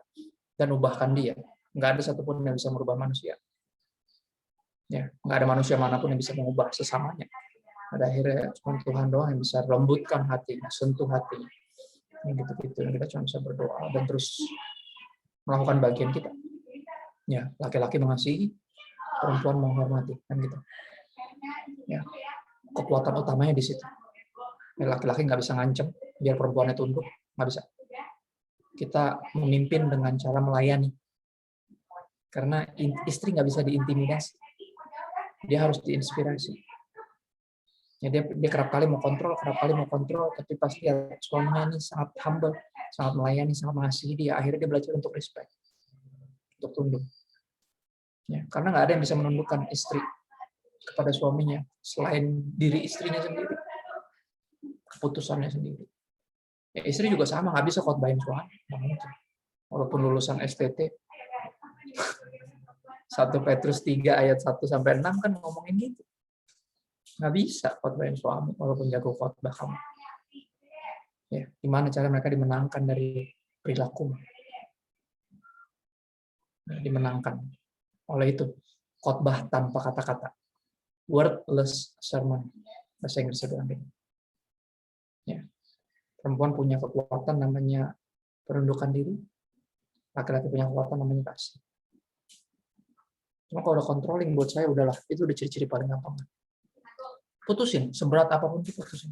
dan ubahkan dia. Nggak ada satupun yang bisa merubah manusia. Ya, nggak ada manusia manapun yang bisa mengubah sesamanya. Pada akhirnya cuma Tuhan doang yang bisa lembutkan hatinya, sentuh hatinya. Gitu-gitu. Kita cuma bisa berdoa dan terus melakukan bagian kita. Ya, laki-laki mengasihi, perempuan menghormati, kan gitu. Ya, kekuatan utamanya di situ. Laki-laki nggak bisa ngancem biar perempuannya tunduk, nggak bisa. Kita memimpin dengan cara melayani. Karena istri nggak bisa diintimidasi, dia harus diinspirasi. Ya, dia kerap kali mau kontrol, tapi pas lihat suaminya ini sangat humble, sangat melayani, sangat mengasihi dia, akhirnya dia belajar untuk respect, untuk tunduk. Ya, karena nggak ada yang bisa menundukkan istri kepada suaminya selain diri istrinya sendiri, keputusannya sendiri. Ya, istri juga sama, nggak bisa khotbahin suami, walaupun lulusan STT. 1 Petrus 3 ayat 1-6 kan ngomongin gitu. Nggak bisa khotbahin suami walaupun jago khotbah kamu. Ya, gimana cara mereka dimenangkan dari perilaku? Dimenangkan oleh itu khotbah tanpa kata-kata, wordless sermon, bahasa Inggris bilang gitu. Ya, perempuan punya kekuatan namanya penundukan diri, laki-laki punya kekuatan namanya kasih. Cuma kalau udah controlling, buat saya udahlah, itu udah ciri-ciri paling gampang. Putusin, seberat apapun itu putusin.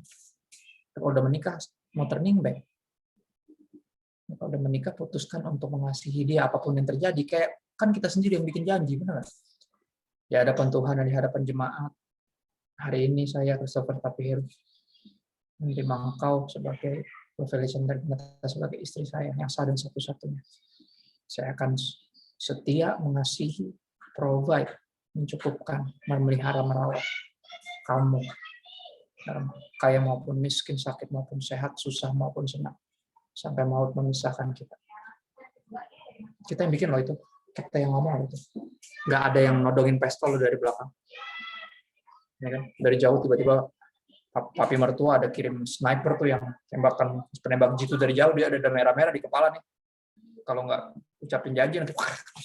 Kalau udah menikah, mau turning back. Kalau udah menikah, putuskan untuk mengasihi dia apapun yang terjadi. Kayak kan kita sendiri yang bikin janji, benar? Di hadapan Tuhan dan di hadapan jemaat. Hari ini saya Christopher Tapir menerima engkau sebagai Revelation dan sebagai istri saya yang sah dan satu-satunya. Saya akan setia, mengasihi, provide, mencukupkan, memelihara, merawat kamu, kaya maupun miskin, sakit maupun sehat, susah maupun senang, sampai maut memisahkan kita. Kita yang bikin loh itu, kita yang ngomong loh itu. Nggak ada yang nodongin pistol dari belakang. Ya kan? Dari jauh tiba-tiba papi mertua ada kirim sniper tuh yang tembakan penembak jitu dari jauh, dia ada merah-merah di kepala nih. Kalau nggak ucapin janji nanti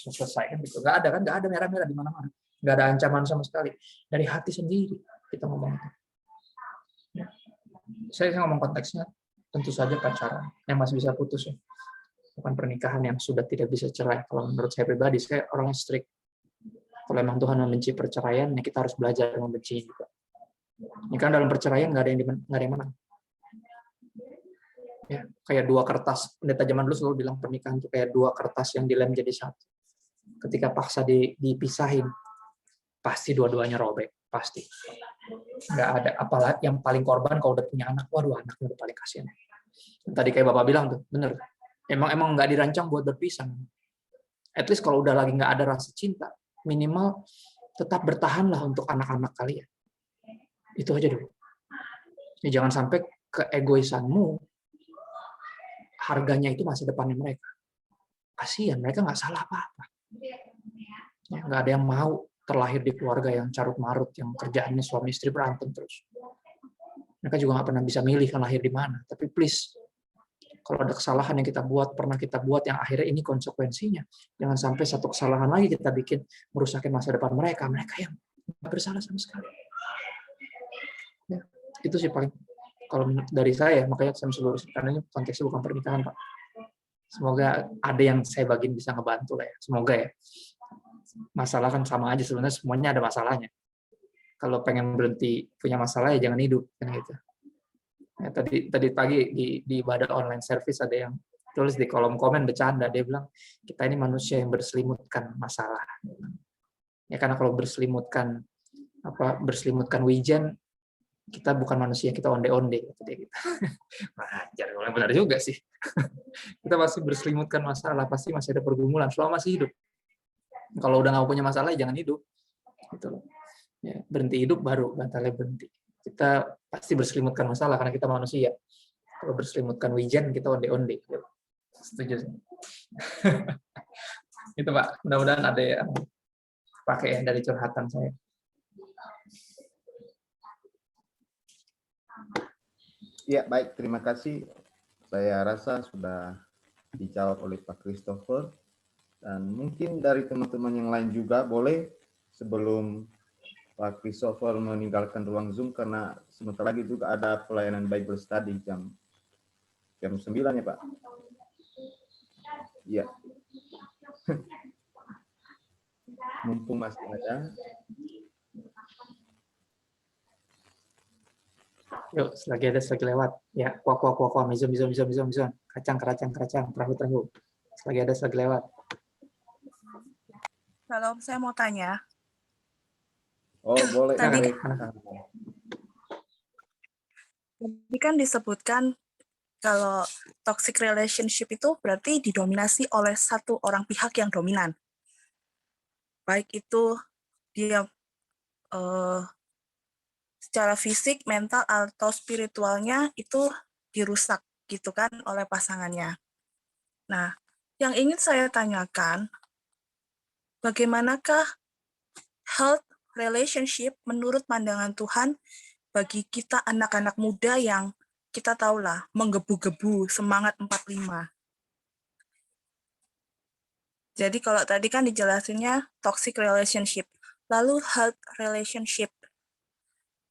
selesai kan gitu. Nggak ada merah-merah di mana-mana. Nggak ada ancaman sama sekali. Dari hati sendiri kita ngomong itu. Ya. Saya ngomong konteksnya tentu saja pacaran yang masih bisa putus ya. Bukan pernikahan yang sudah tidak bisa cerai. Kalau menurut saya pribadi, saya orangnya strict. Kalau emang Tuhan membenci perceraian, ya kita harus belajar membenci juga. Ini kan dalam perceraian nggak ada yang menang. Ya, kayak dua kertas. Pendeta zaman dulu selalu bilang pernikahan itu kayak dua kertas yang dilem jadi satu. Ketika paksa dipisahin, pasti dua-duanya robek, pasti. Nggak ada. Apalagi yang paling korban kalau udah punya anak, waduh anaknya udah paling kasihan. Tadi kayak Bapak bilang tuh, bener. Emang nggak dirancang buat berpisah. At least kalau udah lagi nggak ada rasa cinta, minimal tetap bertahanlah untuk anak-anak kalian. Itu aja dulu. Ya, jangan sampai keegoisanmu harganya itu masa depannya mereka. Kasihan, mereka nggak salah apa-apa. Ya, nggak ada yang mau terlahir di keluarga yang carut-marut, yang kerjaannya suami istri berantem terus. Mereka juga nggak pernah bisa milih kan lahir di mana. Tapi please, kalau ada kesalahan yang pernah kita buat yang akhirnya ini konsekuensinya, jangan sampai satu kesalahan lagi kita bikin merusakin masa depan mereka yang nggak bersalah sama sekali. Ya, itu sih paling kalau dari saya, makanya saya seluruh karena ini konteksnya bukan pernikahan, Pak. Semoga ada yang saya bagiin bisa ngebantu lah ya. Semoga ya. Masalah kan sama aja sebenarnya, semuanya ada masalahnya. Kalau pengen berhenti punya masalah ya jangan hidup kan gitu. Ya, tadi pagi di ibadah online service ada yang tulis di kolom komen bercanda, dia bilang kita ini manusia yang berselimutkan masalah. Ya karena kalau berselimutkan wijen, kita bukan manusia, kita onde-onde gitu dia gitu. Wajar, benar juga sih. Kita pasti berselimutkan masalah, pasti masih ada pergumulan selama masih hidup. Kalau udah nggak punya masalah jangan hidup. Gitu. Ya, berhenti hidup baru bantalnya berhenti. Kita pasti berselimutkan masalah karena kita manusia. Kalau berselimutkan wijen kita onde-onde. Setuju. Itu Pak, mudah-mudahan ada yang pakai ya dari curhatan saya. Ya, baik. Terima kasih. Saya rasa sudah dijawab oleh Pak Christopher. Dan mungkin dari teman-teman yang lain juga boleh sebelum Pak Christopher meninggalkan ruang Zoom karena sebentar lagi juga ada pelayanan Bible Study jam 9 ya Pak. Iya. Mumpung masih ada. Yuk, selagi lewat. Ya, kuah, mizum. Keracang, perahu. Selagi lewat. Kalau saya mau tanya. Oh, boleh. Tadi kan disebutkan kalau toxic relationship itu berarti didominasi oleh satu orang pihak yang dominan. Baik itu dia secara fisik, mental, atau spiritualnya itu dirusak gitu kan oleh pasangannya. Nah, yang ingin saya tanyakan, bagaimanakah health relationship menurut pandangan Tuhan bagi kita anak-anak muda yang kita tahulah menggebu-gebu semangat 45. Jadi kalau tadi kan dijelasinnya toxic relationship, lalu health relationship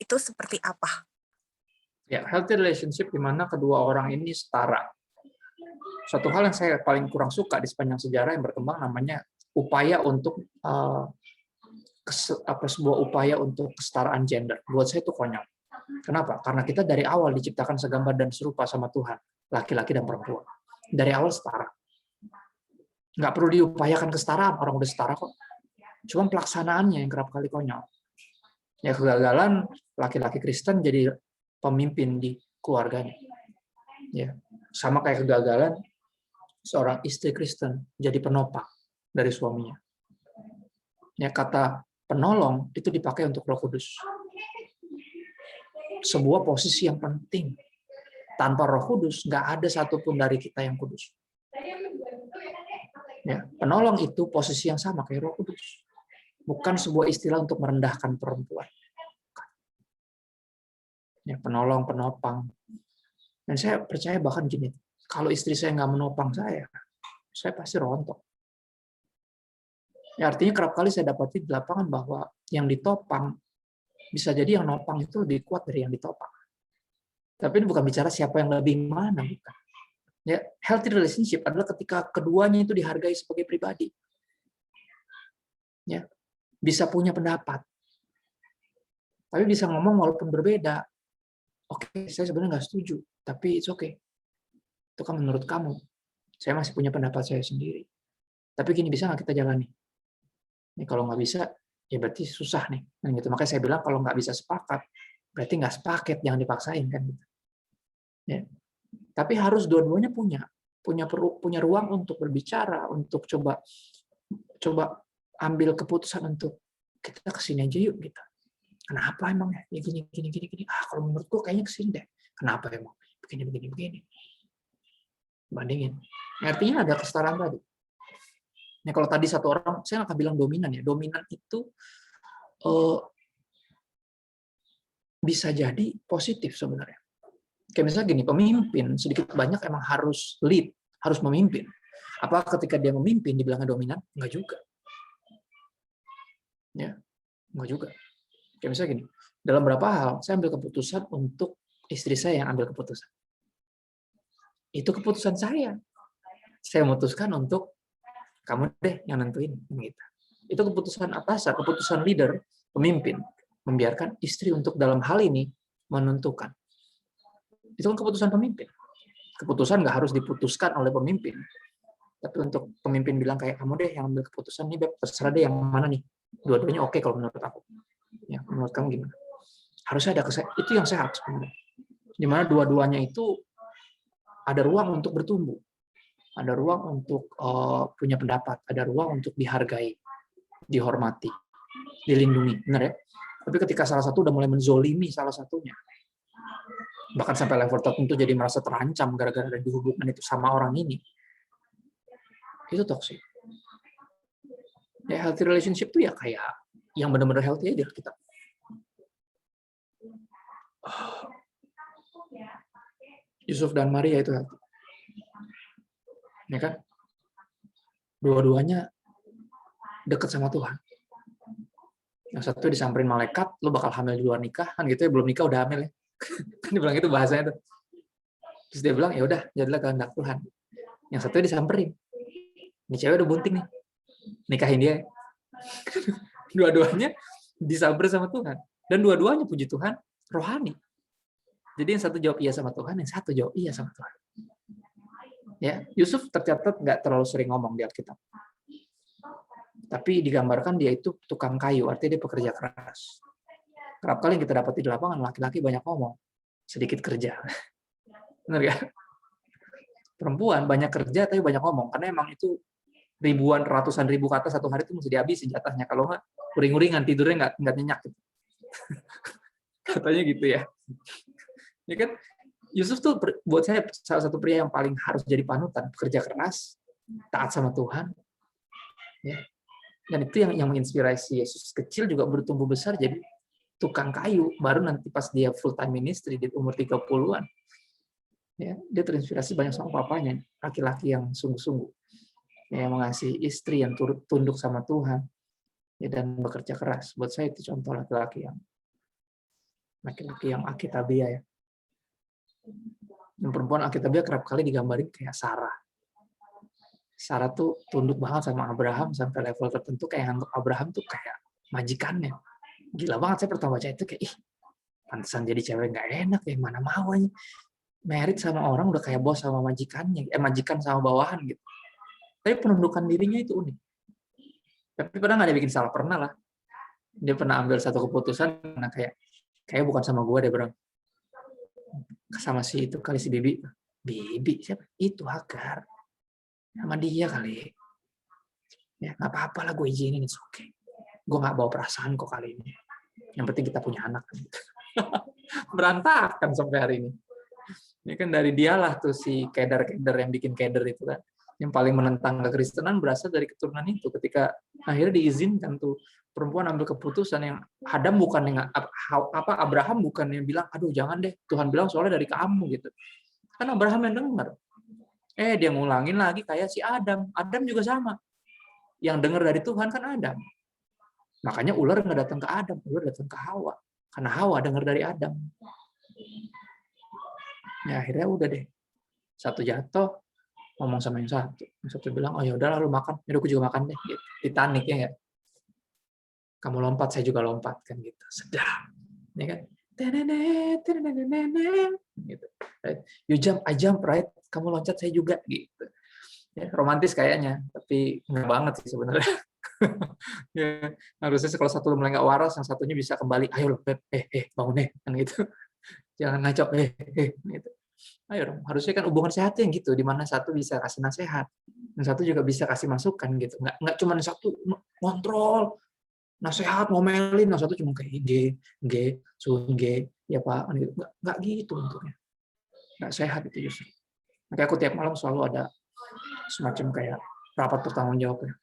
itu seperti apa? Ya, healthy relationship di mana kedua orang ini setara. Suatu hal yang saya paling kurang suka di sepanjang sejarah yang berkembang namanya upaya untuk sebuah upaya untuk kesetaraan gender. Buat saya itu konyol. Kenapa? Karena kita dari awal diciptakan segambar dan serupa sama Tuhan, laki-laki dan perempuan. Dari awal setara. Nggak perlu diupayakan kesetaraan, orang udah setara kok. Cuma pelaksanaannya yang kerap kali konyol. Ya kegagalan laki-laki Kristen jadi pemimpin di keluarganya. Ya, sama kayak kegagalan seorang istri Kristen jadi penopang dari suaminya. Ya, kata penolong itu dipakai untuk Roh Kudus. Sebuah posisi yang penting. Tanpa Roh Kudus nggak ada satupun dari kita yang kudus. Ya, penolong itu posisi yang sama kayak Roh Kudus. Bukan sebuah istilah untuk merendahkan perempuan. Ya, penolong, penopang. Dan saya percaya bahkan gini, kalau istri saya nggak menopang saya pasti rontok. Ya, artinya kerap kali saya dapati di lapangan bahwa yang ditopang, bisa jadi yang nopang itu lebih kuat dari yang ditopang. Tapi ini bukan bicara siapa yang lebih mana, bukan. Ya, healthy relationship adalah ketika keduanya itu dihargai sebagai pribadi. Ya, bisa punya pendapat, tapi bisa ngomong walaupun berbeda. Oke, saya sebenarnya nggak setuju, tapi it's okay. Itu kan menurut kamu. Saya masih punya pendapat saya sendiri. Tapi gini, bisa nggak kita jalani? Ini kalau nggak bisa, ya berarti susah nih. Nah, gitu. Makanya saya bilang kalau nggak bisa sepakat, berarti nggak sepaket, jangan dipaksain kan. Gitu. Ya. Tapi harus dua-duanya punya ruang untuk berbicara, untuk coba ambil keputusan untuk kita kesini aja yuk gitu. Kenapa emang ya gini. Kalau menurut gua kayaknya kesini deh. Kenapa emang begini. Bandingin. Artinya ada kesetaraan tadi. Nah, kalau tadi satu orang, saya akan bilang dominan ya. Dominan itu bisa jadi positif sebenarnya. Kayak misalnya gini, pemimpin sedikit banyak emang harus lead, harus memimpin. Apa ketika dia memimpin dibilangnya dominan? Enggak juga. Ya, enggak juga. Kayak misalnya gini, dalam beberapa hal saya ambil keputusan untuk istri saya yang ambil keputusan. Itu keputusan saya. Saya memutuskan untuk kamu deh yang nentuin gitu. Itu keputusan atasan, keputusan leader, pemimpin, membiarkan istri untuk dalam hal ini menentukan. Itu kan keputusan pemimpin. Keputusan nggak harus diputuskan oleh pemimpin. Tapi untuk pemimpin bilang kayak kamu deh yang ambil keputusan nih, Beb, terserah deh yang mana nih. Dua-duanya oke kalau menurut aku. Ya, menurut kamu gimana? Harusnya ada itu yang sehat sebenarnya. Di mana dua-duanya itu ada ruang untuk bertumbuh. Ada ruang untuk punya pendapat, ada ruang untuk dihargai, dihormati, dilindungi, benar ya? Tapi ketika salah satu udah mulai menzolimi salah satunya, bahkan sampai level tertentu jadi merasa terancam gara-gara ada di hubungan itu sama orang ini, itu toxic. Ya, healthy relationship itu ya kayak yang benar-benar healthy aja kita. Yusuf dan Maria itu healthy. Ya kan? Dua-duanya dekat sama Tuhan. Yang satu disamperin malaikat, lo bakal hamil di luar nikah, kan gitu ya, belum nikah udah hamil ya. Kan dibilang itu bahasanya tuh. Terus dia bilang, ya udah, jadilah kehendak Tuhan. Yang satu disamperin. Ini cewek udah bunting nih. Nikahin dia. Dua-duanya disamper sama Tuhan. Dan dua-duanya puji Tuhan, rohani. Jadi yang satu jawab iya sama Tuhan, yang satu jawab iya sama Tuhan. Ya, Yusuf tercatat nggak terlalu sering ngomong di Alkitab. Tapi digambarkan dia itu tukang kayu, artinya dia pekerja keras. Kerap kali yang kita dapat di lapangan, laki-laki banyak ngomong, sedikit kerja. Benar ya? Perempuan banyak kerja tapi banyak ngomong, karena emang itu ribuan, ratusan ribu kata satu hari itu mesti dihabisin jatahnya. Kalau nggak, uring-uringan, tidurnya nggak nyenyak. Gitu. Katanya gitu ya. Ya kan? Yusuf tuh buat saya salah satu pria yang paling harus jadi panutan, bekerja keras, taat sama Tuhan. Ya. Dan itu yang menginspirasi Yesus kecil juga bertumbuh besar jadi tukang kayu, baru nanti pas dia full time ministry di umur 30-an. Ya, dia terinspirasi banyak sama papanya, laki-laki yang sungguh-sungguh. Ya, yang mengasihi istri yang tunduk sama Tuhan. Ya, dan bekerja keras. Buat saya itu contoh laki-laki yang Alkitabiah ya. Dan perempuan Alkitabiah kerap kali digambarin kayak Sarah. Sarah tuh tunduk banget sama Abraham sampai level tertentu kayak anggap Abraham tuh kayak majikannya. Gila banget, saya pertama baca itu kayak, pantesan jadi cewek nggak enak ya, mana mau aja. Married sama orang udah kayak bos sama majikannya, majikan sama bawahan gitu. Tapi penundukan dirinya itu unik. Tapi pernah nggak dia bikin salah? Pernah lah. Dia pernah ambil satu keputusan, nah kayak bukan sama gue deh, bro. Sama si itu kali si Bibi siapa itu Hagar sama dia kali ya, nggak apa-apa lah, gue izinin, it's okay, gue nggak bawa perasaan kok kali ini, yang penting kita punya anak. Berantakan sampai hari ini kan dari dialah tuh si keder yang bikin keder itu kan, yang paling menentang kekristenan berasal dari keturunan itu. Ketika akhirnya diizinkan tuh perempuan ambil keputusan yang Abraham bukan yang bilang, aduh jangan deh, Tuhan bilang soalnya dari kamu gitu. Kan Abraham yang dengar. Dia ngulangin lagi kayak si Adam. Adam juga sama. Yang dengar dari Tuhan kan Adam. Makanya ular nggak datang ke Adam, ular datang ke Hawa. Karena Hawa dengar dari Adam. Ya akhirnya udah deh. Satu jatuh, ngomong sama yang satu. Yang satu bilang, oh ya udah lalu makan. Ya aku juga makan deh. Gitu. Titanic ya nggak? Kamu lompat, saya juga lompat kan gitu. Sedap. Ya kan? Gitu. Right? You jump, I jump, right? Kamu loncat, saya juga gitu. Ya, romantis kayaknya, tapi nggak banget sih sebenarnya. Ya, harusnya kalau satu mulai nggak waras, yang satunya bisa kembali. Ayo loh, Beb. Bangun kan gitu. Jangan ngaco, gitu. Ayo dong, harusnya kan hubungan sehat yang gitu, di mana satu bisa kasih nasihat, yang satu juga bisa kasih masukan gitu. Nggak cuma satu kontrol, nasihat, ngomelin, yang satu cuma kayak ya Pak, gitu. Nggak gitu bentuknya. Nggak sehat itu justru. Makanya aku tiap malam selalu ada semacam kayak rapat bertanggung jawab ya.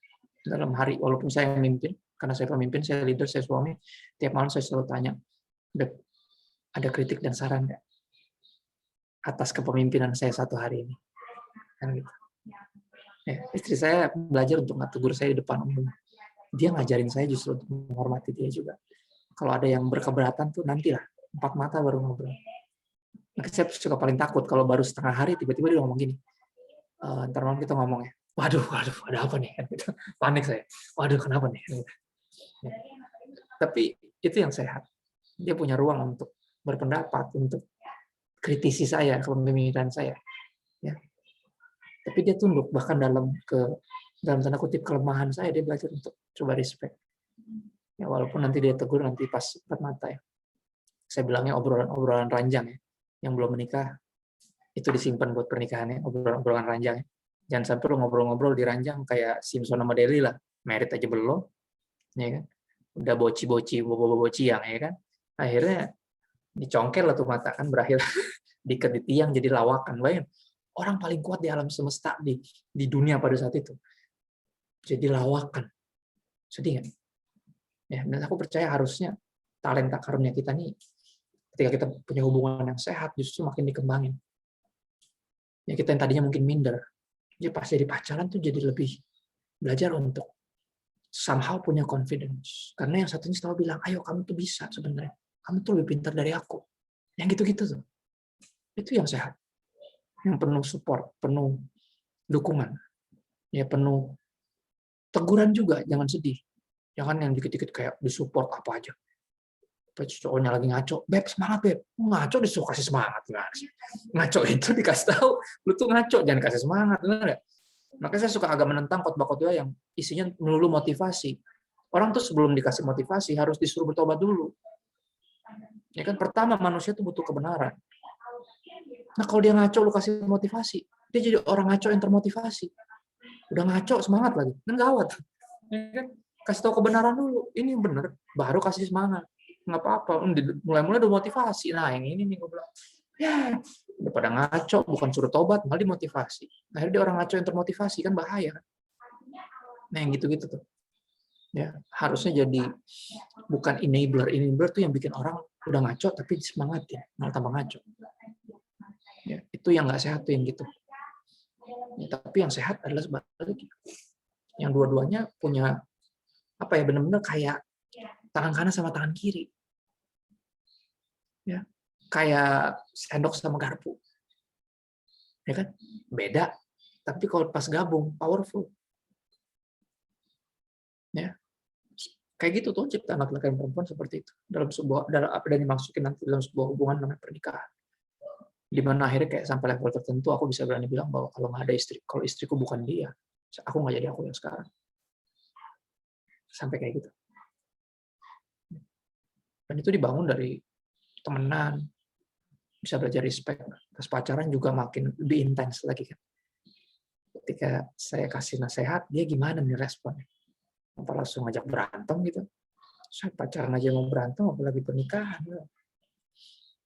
Dalam hari, walaupun saya memimpin, karena saya pemimpin, saya leader, saya suami, tiap malam saya selalu tanya, Beb, ada kritik dan saran nggak atas kepemimpinan saya satu hari ini? Kan gitu. Ya, istri saya belajar untuk nggak tegur saya di depan umum. Dia ngajarin saya justru untuk menghormati dia juga. Kalau ada yang berkeberatan tuh nantilah, 4 mata baru ngobrol. Saya suka paling takut kalau baru setengah hari tiba-tiba dia ngomong gini, ntar malam kita ngomong ya, waduh, ada apa nih? Panik saya, waduh kenapa nih? Ya. Tapi itu yang sehat. Dia punya ruang untuk berpendapat, untuk kritisi saya, kepemimpinan saya. Ya. Tapi dia tunduk, bahkan dalam tanda kutip kelemahan saya, dia belajar untuk coba respect. Ya, walaupun nanti dia tegur nanti pas 4 mata ya. Saya bilangnya obrolan ranjang ya. Yang belum menikah itu disimpan buat pernikahannya, obrolan ranjang ya. Jangan sampai lu ngobrol-ngobrol di ranjang kayak Simpson sama Deli lah, merit aja belum, ya kan? Udah boci yang ya kan? Akhirnya dicongkel lah tuh mata kan, berakhir diikat di tiang jadi lawakan. Bayangin, orang paling kuat di alam semesta di dunia pada saat itu jadi lawakan. Sedih kan? Ya, dan aku percaya harusnya talenta karunia kita nih, ketika kita punya hubungan yang sehat, justru makin dikembangin. Ya, kita yang tadinya mungkin minder, jadi pas jadi pacaran tuh jadi lebih belajar untuk somehow punya confidence. Karena yang satunya selalu bilang, ayo kamu tuh bisa sebenarnya. Kamu tuh lebih pintar dari aku. Yang gitu-gitu tuh. Itu yang sehat. Yang penuh support, penuh dukungan. Ya penuh teguran juga, jangan sedih. Jangan yang dikit-dikit kayak disupport apa aja. Cowoknya lagi ngaco, Beb semangat Beb. Ngaco disuruh kasih semangat. Ngaco itu dikasih tahu, lu tuh ngaco, jangan kasih semangat. Benar nggak? Makanya saya suka agak menentang khotbah-khotbah yang isinya melulu motivasi. Orang tuh sebelum dikasih motivasi harus disuruh bertobat dulu. Ya kan, pertama manusia tuh butuh kebenaran. Nah kalau dia ngaco lu kasih motivasi, dia jadi orang ngaco yang termotivasi. Udah ngaco semangat lagi, kan gawat. Ya kan? Kasih tahu kebenaran dulu, ini benar, baru kasih semangat. Nggak apa-apa, mulai-mulai udah motivasi. Nah yang ini nih gue bilang, ya udah pada ngaco, bukan suruh tobat, malah dimotivasi. Akhirnya dia orang ngaco yang termotivasi, kan bahaya. Nah yang gitu-gitu tuh. Ya, harusnya jadi bukan enabler tuh yang bikin orang udah ngaco tapi semangat ya, malah tambah ngaco. Ya, itu yang nggak sehat tuh yang gitu. Ya, tapi yang sehat adalah sebaliknya. Yang dua-duanya punya apa ya, benar-benar kayak tangan kanan sama tangan kiri. Ya, kayak sendok sama garpu. Ya kan? Beda, tapi kalau pas gabung powerful. Ya. Kayak gitu tuh ciptaan laki-laki dan perempuan seperti itu. Dalam apa yang dimasukin nanti dalam sebuah hubungan namanya pernikahan. Di mana akhirnya kayak sampai level tertentu aku bisa berani bilang bahwa kalau nggak ada istri, kalau istriku bukan dia, aku nggak jadi aku yang sekarang. Sampai kayak gitu. Dan itu dibangun dari temenan, bisa belajar respect. Terus pacaran juga makin lebih intens lagi kan. Ketika saya kasih nasihat, dia gimana nih responnya? Apa langsung ngajak berantem gitu? Saya pacaran aja mau berantem, apalagi pernikahan.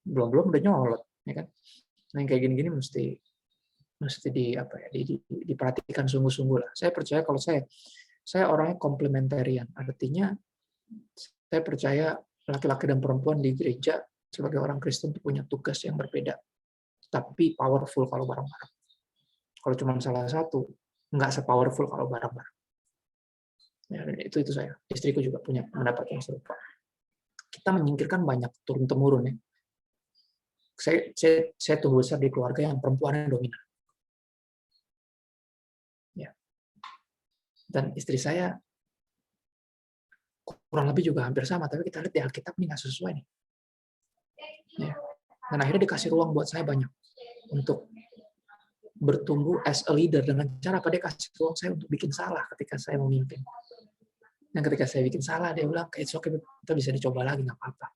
Belum udah nyolot, ya kan? Nah, yang kayak gini-gini mesti diperhatikan sungguh-sungguh lah. Saya percaya kalau saya orangnya komplementarian. Artinya saya percaya laki-laki dan perempuan di gereja sebagai orang Kristen itu punya tugas yang berbeda, tapi powerful kalau bareng-bareng. Kalau cuma salah satu, nggak se-powerful kalau bareng-bareng. Ya, itu saya. Istriku juga punya pendapat yang serupa. Kita menyingkirkan banyak turun-temurun ya. Saya tumbuh besar di keluarga yang perempuan yang dominan. Ya. Dan istri saya kurang lebih juga hampir sama, tapi kita lihat di Alkitab ini nggak sesuai nih. Ya. Dan akhirnya dikasih ruang buat saya banyak untuk bertumbuh as a leader dengan cara apa, dia kasih ruang saya untuk bikin salah ketika saya memimpin. Dan ketika saya bikin salah, dia bilang, it's okay, kita bisa dicoba lagi, nggak apa-apa.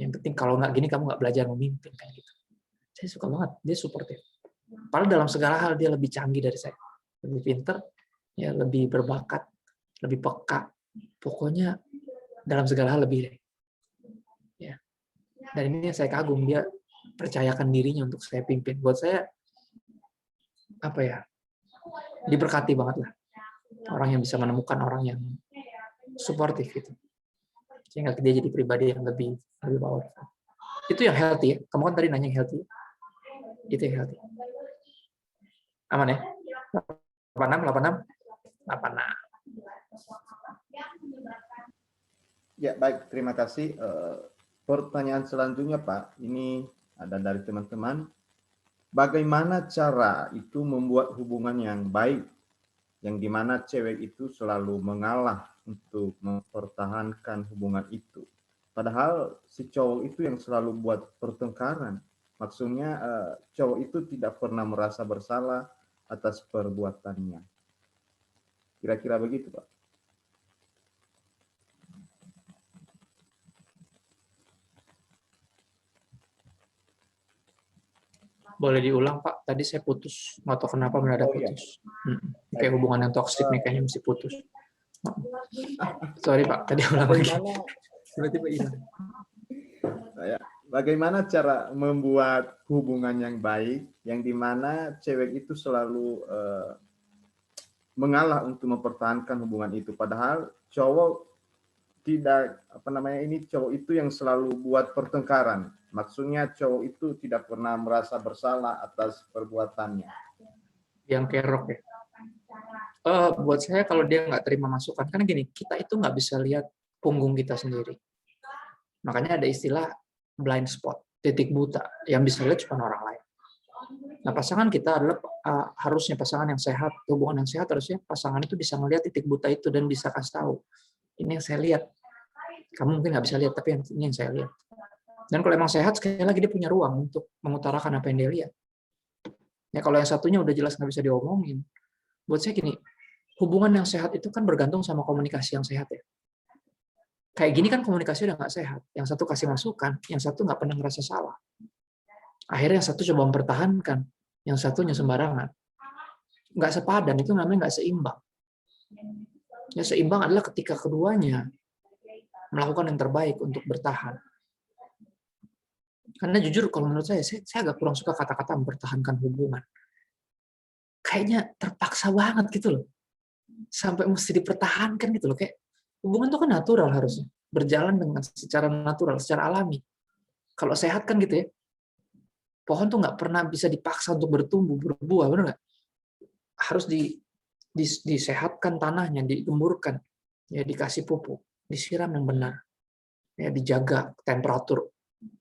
Yang penting kalau nggak gini kamu nggak belajar memimpin kayak gitu. Saya suka banget, dia supportive. Padahal dalam segala hal dia lebih canggih dari saya, lebih pinter, ya lebih berbakat, lebih peka. Pokoknya dalam segala hal lebih. Ya. Dan ini yang saya kagum, dia percayakan dirinya untuk saya pimpin. Buat saya apa ya? Diberkati banget lah. Orang yang bisa menemukan orang yang suportif gitu. Sehingga dia jadi pribadi yang lebih powerful. Itu yang healthy ya. Kamu kan tadi nanya yang healthy. Itu yang healthy. Aman ya? 86. Ya, baik. Terima kasih. Pertanyaan selanjutnya, Pak. Ini ada dari teman-teman. Bagaimana cara itu membuat hubungan yang baik, yang dimana cewek itu selalu mengalah untuk mempertahankan hubungan itu? Padahal si cowok itu yang selalu buat pertengkaran. Maksudnya cowok itu tidak pernah merasa bersalah atas perbuatannya. Kira-kira begitu, Pak. Boleh diulang, Pak? Tadi saya putus. Nggak tahu kenapa mendadak putus. Kayak hubungan yang toksik nih, kayaknya mesti putus. Sorry, Pak. Tadi ulang lagi. Tiba-tiba hilang. Bagaimana cara membuat hubungan yang baik, yang dimana cewek itu selalu mengalah untuk mempertahankan hubungan itu, padahal cowok tidak, cowok itu yang selalu buat pertengkaran. Maksudnya cowok itu tidak pernah merasa bersalah atas perbuatannya. Yang kerok ya. Buat saya kalau dia nggak terima masukan, karena gini, kita itu nggak bisa lihat punggung kita sendiri. Makanya ada istilah blind spot, titik buta, yang bisa lihat cuma orang lain. Nah, pasangan kita adalah harusnya pasangan yang sehat, hubungan yang sehat harusnya pasangan itu bisa melihat titik buta itu dan bisa kasih tahu, ini yang saya lihat. Kamu mungkin nggak bisa lihat, tapi ini yang saya lihat. Dan kalau emang sehat, sekali lagi dia punya ruang untuk mengutarakan apa yang dia lihat. Ya kalau yang satunya udah jelas nggak bisa diomongin, buat saya gini, hubungan yang sehat itu kan bergantung sama komunikasi yang sehat ya. Kayak gini kan komunikasi udah nggak sehat. Yang satu kasih masukan, yang satu nggak pernah ngerasa salah. Akhirnya yang satu coba mempertahankan, yang satunya sembarangan. Nggak sepadan, itu namanya nggak seimbang. Ya seimbang adalah ketika keduanya melakukan yang terbaik untuk bertahan. Karena jujur kalau menurut saya agak kurang suka kata-kata mempertahankan hubungan. Kayaknya terpaksa banget gitu loh. Sampai mesti dipertahankan gitu loh. Kayak hubungan itu kan natural harusnya. Berjalan dengan secara natural, secara alami. Kalau sehat kan gitu ya. Pohon tuh nggak pernah bisa dipaksa untuk bertumbuh, berbuah, benar nggak? Harus disehatkan tanahnya, digemburkan, ya dikasih pupuk, disiram yang benar, ya dijaga temperatur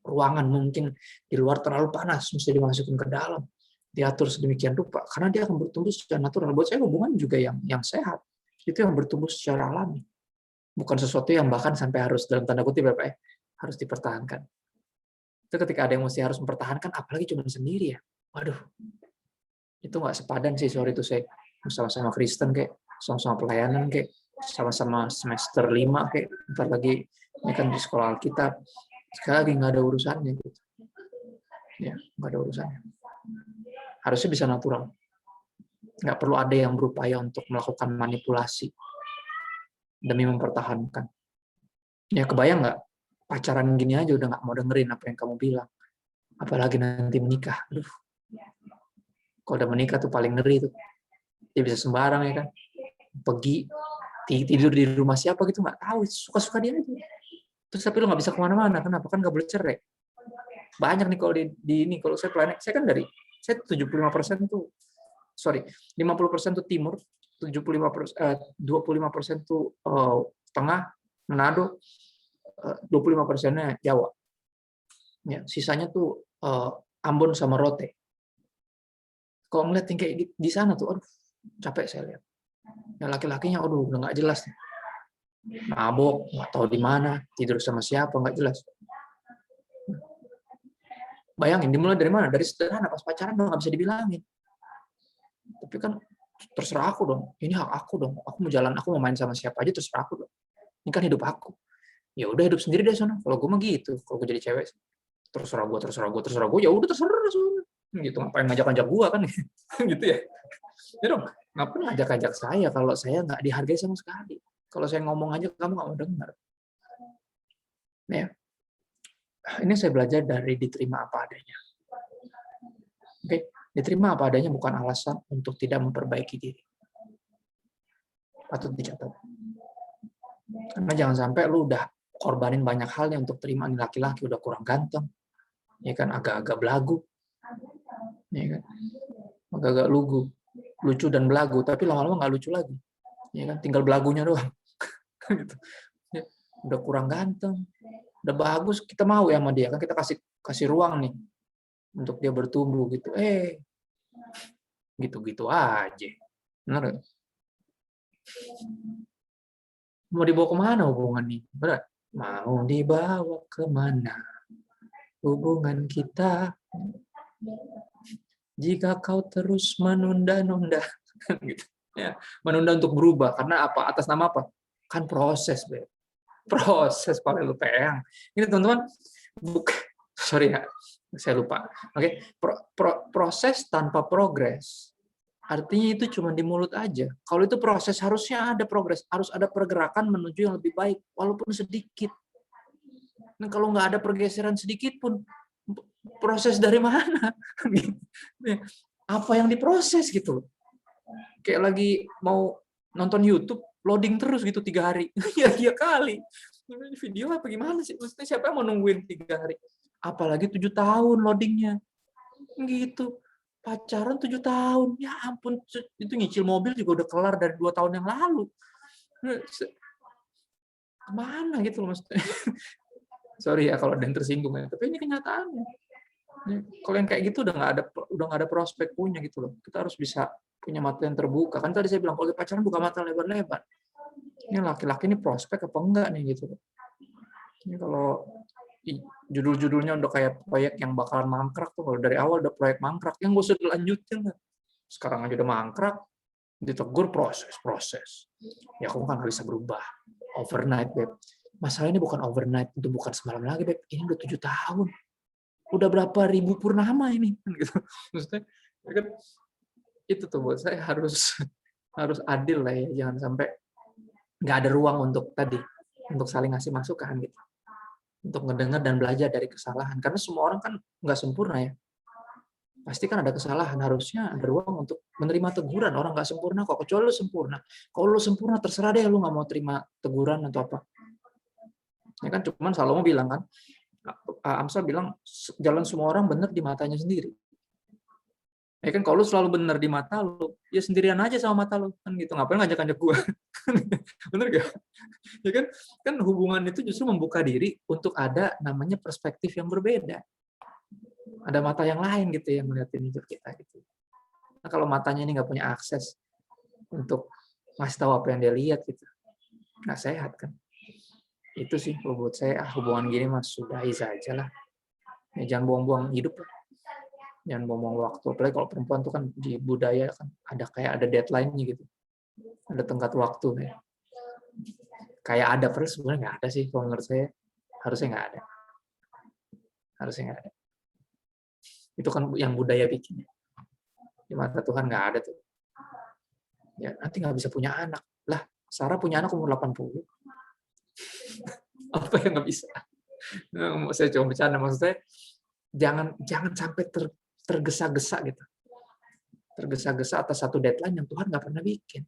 ruangan, mungkin di luar terlalu panas, mesti dimasukin ke dalam, diatur sedemikian rupa, karena dia akan bertumbuh secara natural. Buat saya hubungan juga yang sehat, itu yang bertumbuh secara alami, bukan sesuatu yang bahkan sampai harus dalam tanda kutip harus dipertahankan. Itu ketika ada yang mesti harus mempertahankan, apalagi cuma sendiri ya, waduh, itu nggak sepadan sih, sorry itu saya sama-sama Kristen kayak, sama-sama pelayanan kayak, sama-sama semester 5 kayak, bentar lagi ini kan di sekolah Alkitab, sekali lagi nggak ada urusannya gitu. Ya, nggak ada urusannya. Harusnya bisa natural. Nggak perlu ada yang berupaya untuk melakukan manipulasi demi mempertahankan. Ya kebayang nggak, pacaran gini aja udah nggak mau dengerin apa yang kamu bilang. Apalagi nanti menikah. Aduh. Kalau udah menikah tuh paling ngeri tuh. Dia bisa sembarang ya kan. Pergi, tidur di rumah siapa gitu, nggak tahu. Suka-suka dia aja. Terus tapi lo nggak bisa kemana-mana. Kenapa? Kan nggak boleh cerai. Banyak nih kalau di ini, kalau saya planet, saya kan saya 75% tuh, 50% tuh timur, 25% tuh tengah, Manado, 25%-nya Jawa. Ya, sisanya tuh Ambon sama Rote. Kalau ngeliat yang kayak di sana tuh, aduh, capek saya lihat. Ya laki-lakinya, aduh, udah nggak jelas nih. mabok, nggak tahu di mana, tidur sama siapa nggak jelas. Bayangin, dimulai dari mana? Dari sederhana, pas pacaran udah nggak bisa dibilangin. Tapi kan terserah aku dong, ini hak aku dong. Aku mau jalan, aku mau main sama siapa aja terserah aku dong. Ini kan hidup aku. Ya udah hidup sendiri deh sana. Kalau gue mah gitu, kalau gue jadi cewek terserah gue, ya udah terserah sana. Gitu, ngapain ngajak-ngajak gue kan? Gitu ya. Ya dong, ngapain ngajak-ngajak saya kalau saya nggak dihargai sama sekali. Kalau saya ngomong aja kamu nggak mau dengar. Ya. Ini saya belajar dari diterima apa adanya. Oke, diterima apa adanya bukan alasan untuk tidak memperbaiki diri. Patut dicatat. Karena jangan sampai lu udah korbanin banyak hal nih untuk terima nih laki-laki udah kurang ganteng, ya kan, agak-agak belagu, ya kan, agak-agak lucu dan belagu, tapi lama-lama nggak lucu lagi, ya kan, tinggal belagunya doang. Gitu. Ya, udah kurang ganteng, udah bagus, kita mau ya sama dia kan, kita kasih ruang nih untuk dia bertumbuh gitu, gitu-gitu aja, benar? Mau dibawa kemana hubungan ini? Berat. Mau dibawa kemana hubungan kita jika kau terus menunda-nunda? Gitu. Ya, menunda untuk berubah. Karena apa? Atas nama apa? Kan proses, Beb. Proses, paling lu peang. Ini teman-teman, sorry ya, saya lupa. Oke, proses tanpa progres. Artinya itu cuma di mulut aja. Kalau itu proses harusnya ada progres, harus ada pergerakan menuju yang lebih baik, walaupun sedikit. Nah, kalau nggak ada pergeseran sedikit pun, proses dari mana? Apa yang diproses gitu? Kayak lagi mau nonton YouTube, loading terus gitu 3 hari. Ya kali. Video apa gimana sih? Maksudnya siapa yang mau nungguin 3 hari? Apalagi 7 tahun loadingnya. Gitu. Pacaran 7 tahun. Ya ampun, itu nyicil mobil juga udah kelar dari 2 tahun yang lalu. Kemana gitu loh maksudnya. Sorry ya kalau ada yang tersinggung ya, tapi ini kenyataannya. Kalau yang kayak gitu udah nggak ada prospek punya gitu loh. Kita harus bisa punya mata yang terbuka. Kan tadi saya bilang kalau pacaran buka mata lebar-lebar. Ini laki-laki ini prospek apa enggak nih gitu. Ini kalau judul-judulnya udah kayak proyek yang bakalan mangkrak tuh, kalau dari awal udah proyek mangkrak, yang nggak usah dilanjutin lah. Sekarang aja udah mangkrak, ditegur proses. Ya kamu kan nggak bisa berubah overnight, Beb. Masalah ini bukan overnight, itu bukan semalam lagi, Beb. Ini udah 7 tahun. Udah berapa ribu purnama ini, gitu. Maksudnya, kan itu tuh buat saya harus adil lah ya, jangan sampai nggak ada ruang untuk saling ngasih masukan gitu, untuk ngedengar dan belajar dari kesalahan, karena semua orang kan nggak sempurna ya, pasti kan ada kesalahan, harusnya ada ruang untuk menerima teguran. Orang nggak sempurna kok, kecuali lu sempurna. Kalau lu sempurna terserah deh, lu nggak mau terima teguran atau apa, ya kan. Cuman Salomo bilang kan, Amsal bilang jalan semua orang benar di matanya sendiri. Ya kan, kalau lu selalu benar di mata lu, ya sendirian aja sama mata lu kan gitu. Ngapain ngajak-ngajak gua? Bener gak? Ya kan? Kan hubungan itu justru membuka diri untuk ada namanya perspektif yang berbeda. Ada mata yang lain gitu yang melihatin hidup kita gitu. Nah, kalau matanya ini nggak punya akses untuk ngasih tahu apa yang dia lihat gitu, nggak sehat kan? Itu sih kalau buat saya, hubungan gini mas sudahi saja lah. Ya, jangan buang-buang hidup lah. Jangan buang-buang waktu. Apalagi kalau perempuan tuh kan di budaya kan ada deadline-nya gitu. Ada tenggat waktu ya. Kayak ada, padahal sebenarnya nggak ada sih kalau menurut saya. Harusnya nggak ada. Itu kan yang budaya bikin. Di mata Tuhan nggak ada tuh. Ya, nanti nggak bisa punya anak. Lah, Sarah punya anak umur 80. Apa yang nggak bisa? Saya coba bercanda, maksud saya jangan sampai tergesa-gesa gitu. Tergesa-gesa atas satu deadline yang Tuhan nggak pernah bikin.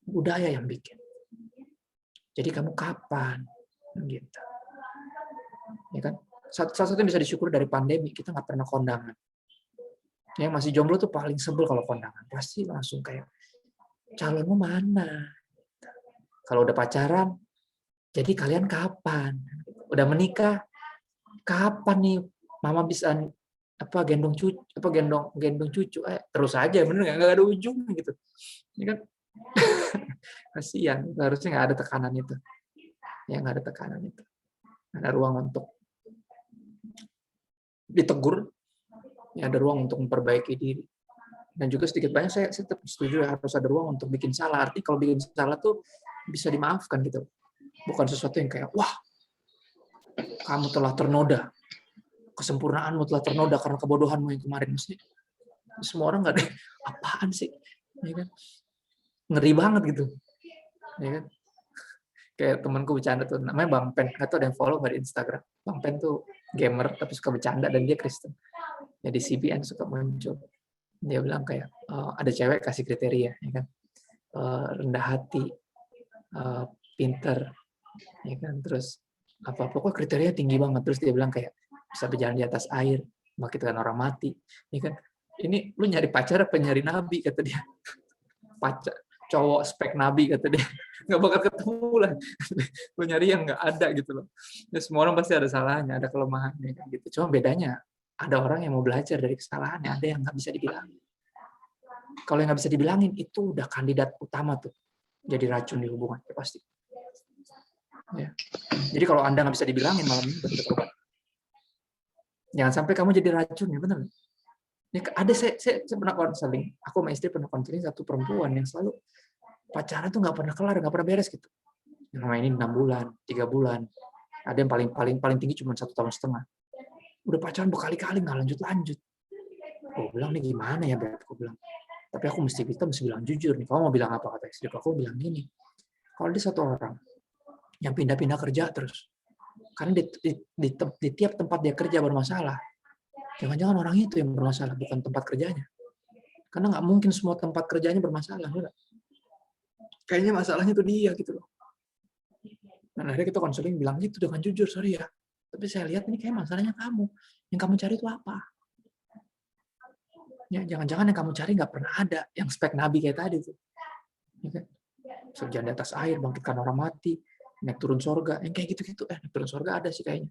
Budaya yang bikin. Jadi kamu kapan? Gitu. Ya kan? Salah satu yang bisa disyukur dari pandemi, kita nggak pernah kondangan. Yang masih jomblo tuh paling sebel kalau kondangan. Pasti langsung kayak, calonmu mana? Kalau udah pacaran, jadi kalian kapan? Udah menikah, kapan nih mama bisa gendong cucu, terus aja, bener nggak ada ujung gitu. Ini kan Kasihan, harusnya nggak ada tekanan itu. Ya nggak ada tekanan itu. Ada ruang untuk ditegur, ya ada ruang untuk memperbaiki diri. Dan juga sedikit banyak saya tetap setuju harus ada ruang untuk bikin salah. Artinya kalau bikin salah tuh bisa dimaafkan gitu. Bukan sesuatu yang kayak, wah, kamu telah ternoda, kesempurnaanmu telah ternoda karena kebodohanmu yang kemarin. Mesti semua orang nggak ada, apaan sih? Ya kan? Ngeri banget gitu. Ya kan? Kayak temanku bercanda tuh, namanya Bang Pen, nggak tahu ada yang follow nggak di Instagram. Bang Pen tuh gamer tapi suka bercanda dan dia Kristen. Jadi CBN suka muncul. Dia bilang kayak ada cewek kasih kriteria, ya kan, rendah hati, pinter, ya kan, terus apa pokoknya kriteria tinggi banget. Terus dia bilang kayak bisa berjalan di atas air, membangkitkan orang mati, ya kan. Ini lu nyari pacar apa nyari nabi, kata dia. Pacar cowok spek nabi, kata dia, nggak bakal ketemu lah. Lu nyari yang nggak ada gitu loh. Ya, semua orang pasti ada salahnya, ada kelemahannya gitu. Cuma bedanya ada orang yang mau belajar dari kesalahannya, ada yang nggak bisa dibilangin. Kalau yang nggak bisa dibilangin itu udah kandidat utama tuh jadi racun di hubungan, ya pasti. Ya. Jadi kalau Anda nggak bisa dibilangin malam ini berarti bertobat. Jangan sampai kamu jadi racun, ya benar. Ya, ada saya pernah konseling, aku sama istri pernah konseling satu perempuan yang selalu pacaran tuh nggak pernah kelar, nggak pernah beres gitu. Yang ini 6 bulan, 3 bulan, ada yang paling tinggi cuma 1,5 tahun. Udah pacaran berkali-kali nggak lanjut. Aku bilang nih gimana ya, Beb? Aku bilang, tapi aku mesti bilang jujur nih. Kamu mau bilang apa, kata istri? Aku bilang gini, kalau dia satu orang yang pindah-pindah kerja terus, karena di tiap tempat dia kerja bermasalah, jangan-jangan orang itu yang bermasalah, bukan tempat kerjanya. Karena nggak mungkin semua tempat kerjanya bermasalah. Ya? Kayaknya masalahnya itu dia gitu loh. Dan akhirnya kita konseling bilang gitu dengan jujur, sorry ya, tapi saya lihat ini kayak masalahnya kamu. Yang kamu cari itu apa? Ya, jangan-jangan yang kamu cari nggak pernah ada, yang spek nabi kayak tadi tuh. Ya kan? Berjalan di atas air, bangkitkan orang mati, naik turun sorga, yang kayak gitu-gitu. Naik turun sorga ada sih kayaknya.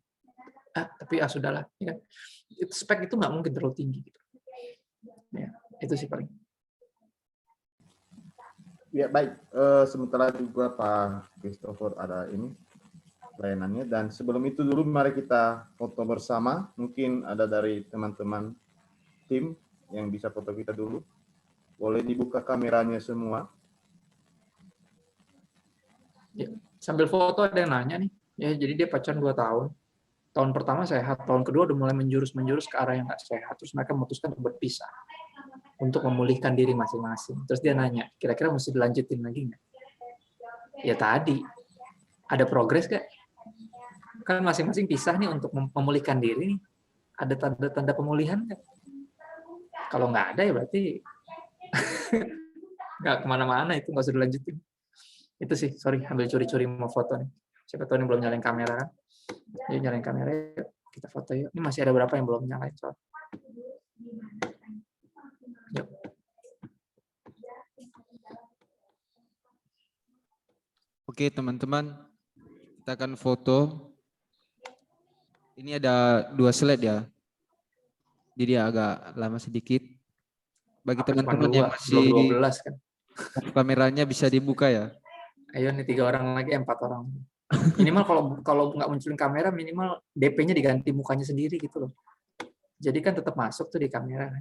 Tapi sudahlah. Ya kan? Spek itu nggak mungkin terlalu tinggi. Gitu. Ya, itu sih paling. Ya baik, sementara juga Pak Christopher ada ini layanannya, dan sebelum itu dulu mari kita foto bersama. Mungkin ada dari teman-teman tim yang bisa foto kita dulu. Boleh dibuka kameranya semua. Ya, sambil foto ada yang nanya nih. Ya, jadi dia pacaran 2 tahun. Tahun pertama sehat, tahun kedua udah mulai menjurus ke arah yang nggak sehat. Terus mereka memutuskan untuk berpisah untuk memulihkan diri masing-masing. Terus dia nanya, kira-kira mesti dilanjutin lagi nggak? Ya tadi, ada progres nggak? Kan masing-masing pisah nih untuk memulihkan diri nih. Ada tanda-tanda pemulihan nggak? Kalau nggak ada ya berarti nggak kemana-mana, itu nggak usah dilanjutin. Itu sih, sorry, ambil curi-curi mau foto nih. Siapa tahu ini belum nyalain kamera kan? Yuk nyalain kamera, yuk. Kita foto yuk. Ini masih ada berapa yang belum nyalain soal. Yuk. Oke teman-teman, kita akan foto. Ini ada 2 slide ya. Jadi agak lama sedikit. Bagi teman-teman yang masih belum 12 kan. Kameranya bisa dibuka ya. Ayo nih 3 orang lagi, 4 orang. Minimal kalau nggak munculin kamera, minimal DP-nya diganti mukanya sendiri gitu loh. Jadi kan tetap masuk tuh di kamera.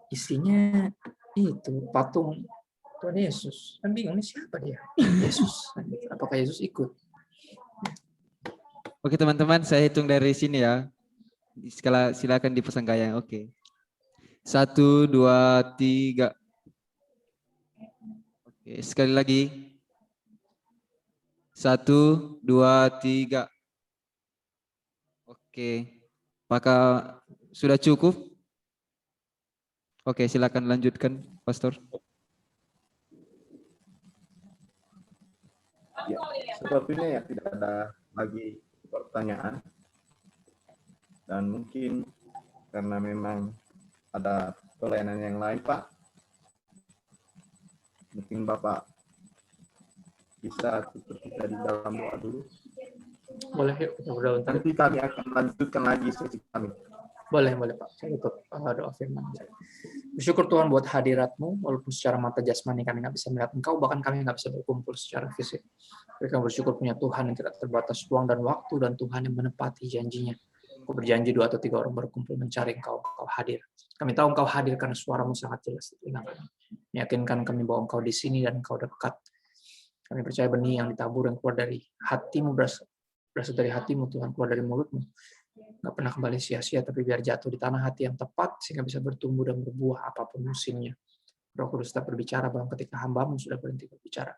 Isinya itu patung Tuhan Yesus. Kan bingung nih siapa dia? Yesus. Apakah Yesus ikut? Oke teman-teman, saya hitung dari sini ya. Silakan dipasang gayang. Oke. 1, 2, 3. Oke, sekali lagi. 1, 2, 3. Oke. Apakah sudah cukup? Oke, silakan lanjutkan, Pastor. Ya, sepertinya ya tidak ada lagi pertanyaan. Dan mungkin karena memang ada pelayanan yang lain, Pak. Mungkin Bapak bisa tutup kita di dalam doa dulu. Boleh, yuk kita berdoa. Nanti kami akan lanjutkan lagi sesi kami. Boleh Pak. Saya tutup doa firman. Bersyukur Tuhan buat hadirat-Mu, walaupun secara mata jasmani kami nggak bisa melihat Engkau, bahkan kami nggak bisa berkumpul secara fisik. Tapi kami bersyukur punya Tuhan yang tidak terbatas ruang dan waktu, dan Tuhan yang menepati janjinya. Engkau berjanji 2 atau 3 orang berkumpul mencari Engkau, Engkau hadir. Kami tahu Engkau hadir karena suara-Mu sangat jelas di telinga kami. Meyakinkan kami bahwa Engkau di sini dan Engkau dekat. Kami percaya benih yang ditabur, yang keluar dari hati-Mu, berasal dari hati-Mu Tuhan, keluar dari mulut-Mu. Nggak pernah kembali sia-sia, tapi biar jatuh di tanah hati yang tepat, sehingga bisa bertumbuh dan berbuah apapun musimnya. Roh Kudus tetap berbicara, bahkan ketika hamba-Mu sudah berhenti berbicara.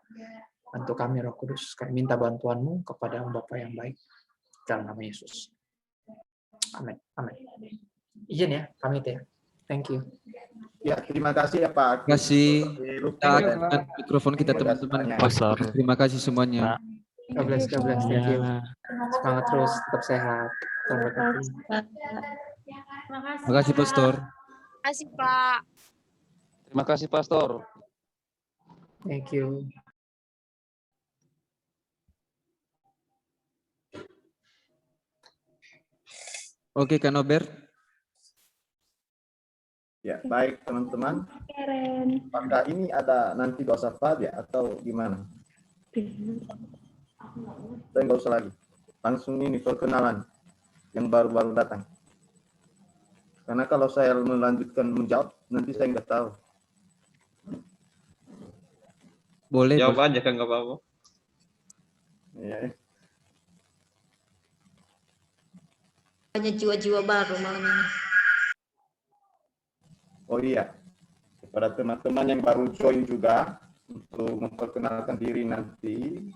Bantu kami, Roh Kudus. Kami minta bantuan-Mu kepada Bapa yang baik. Dalam nama Yesus. Amin. Amin. Izin ya, pamit ya. Thank you. Ya, terima kasih ya Pak. Terima kasih. Kita Terima aktifkan mikrofon kita teman-teman. Pastor. Terima kasih semuanya. God bless, God bless. Thank you. Semangat terus, tetap sehat. Tuhan berkati. Terima kasih Pastor. Kasih Pak. Terima kasih Pastor. Thank you. Oke, Kak Nober. Ya, baik teman-teman. Apakah ini ada nanti doa syafaat ya atau gimana? Saya nggak usah lagi. Langsung ini perkenalan yang baru-baru datang. Karena kalau saya melanjutkan menjawab, nanti saya nggak tahu. Boleh. Jawab aja kan nggak apa-apa. Ya. Banyak jiwa-jiwa baru malam ini. Oh iya, kepada teman-teman yang baru join juga untuk memperkenalkan diri nanti,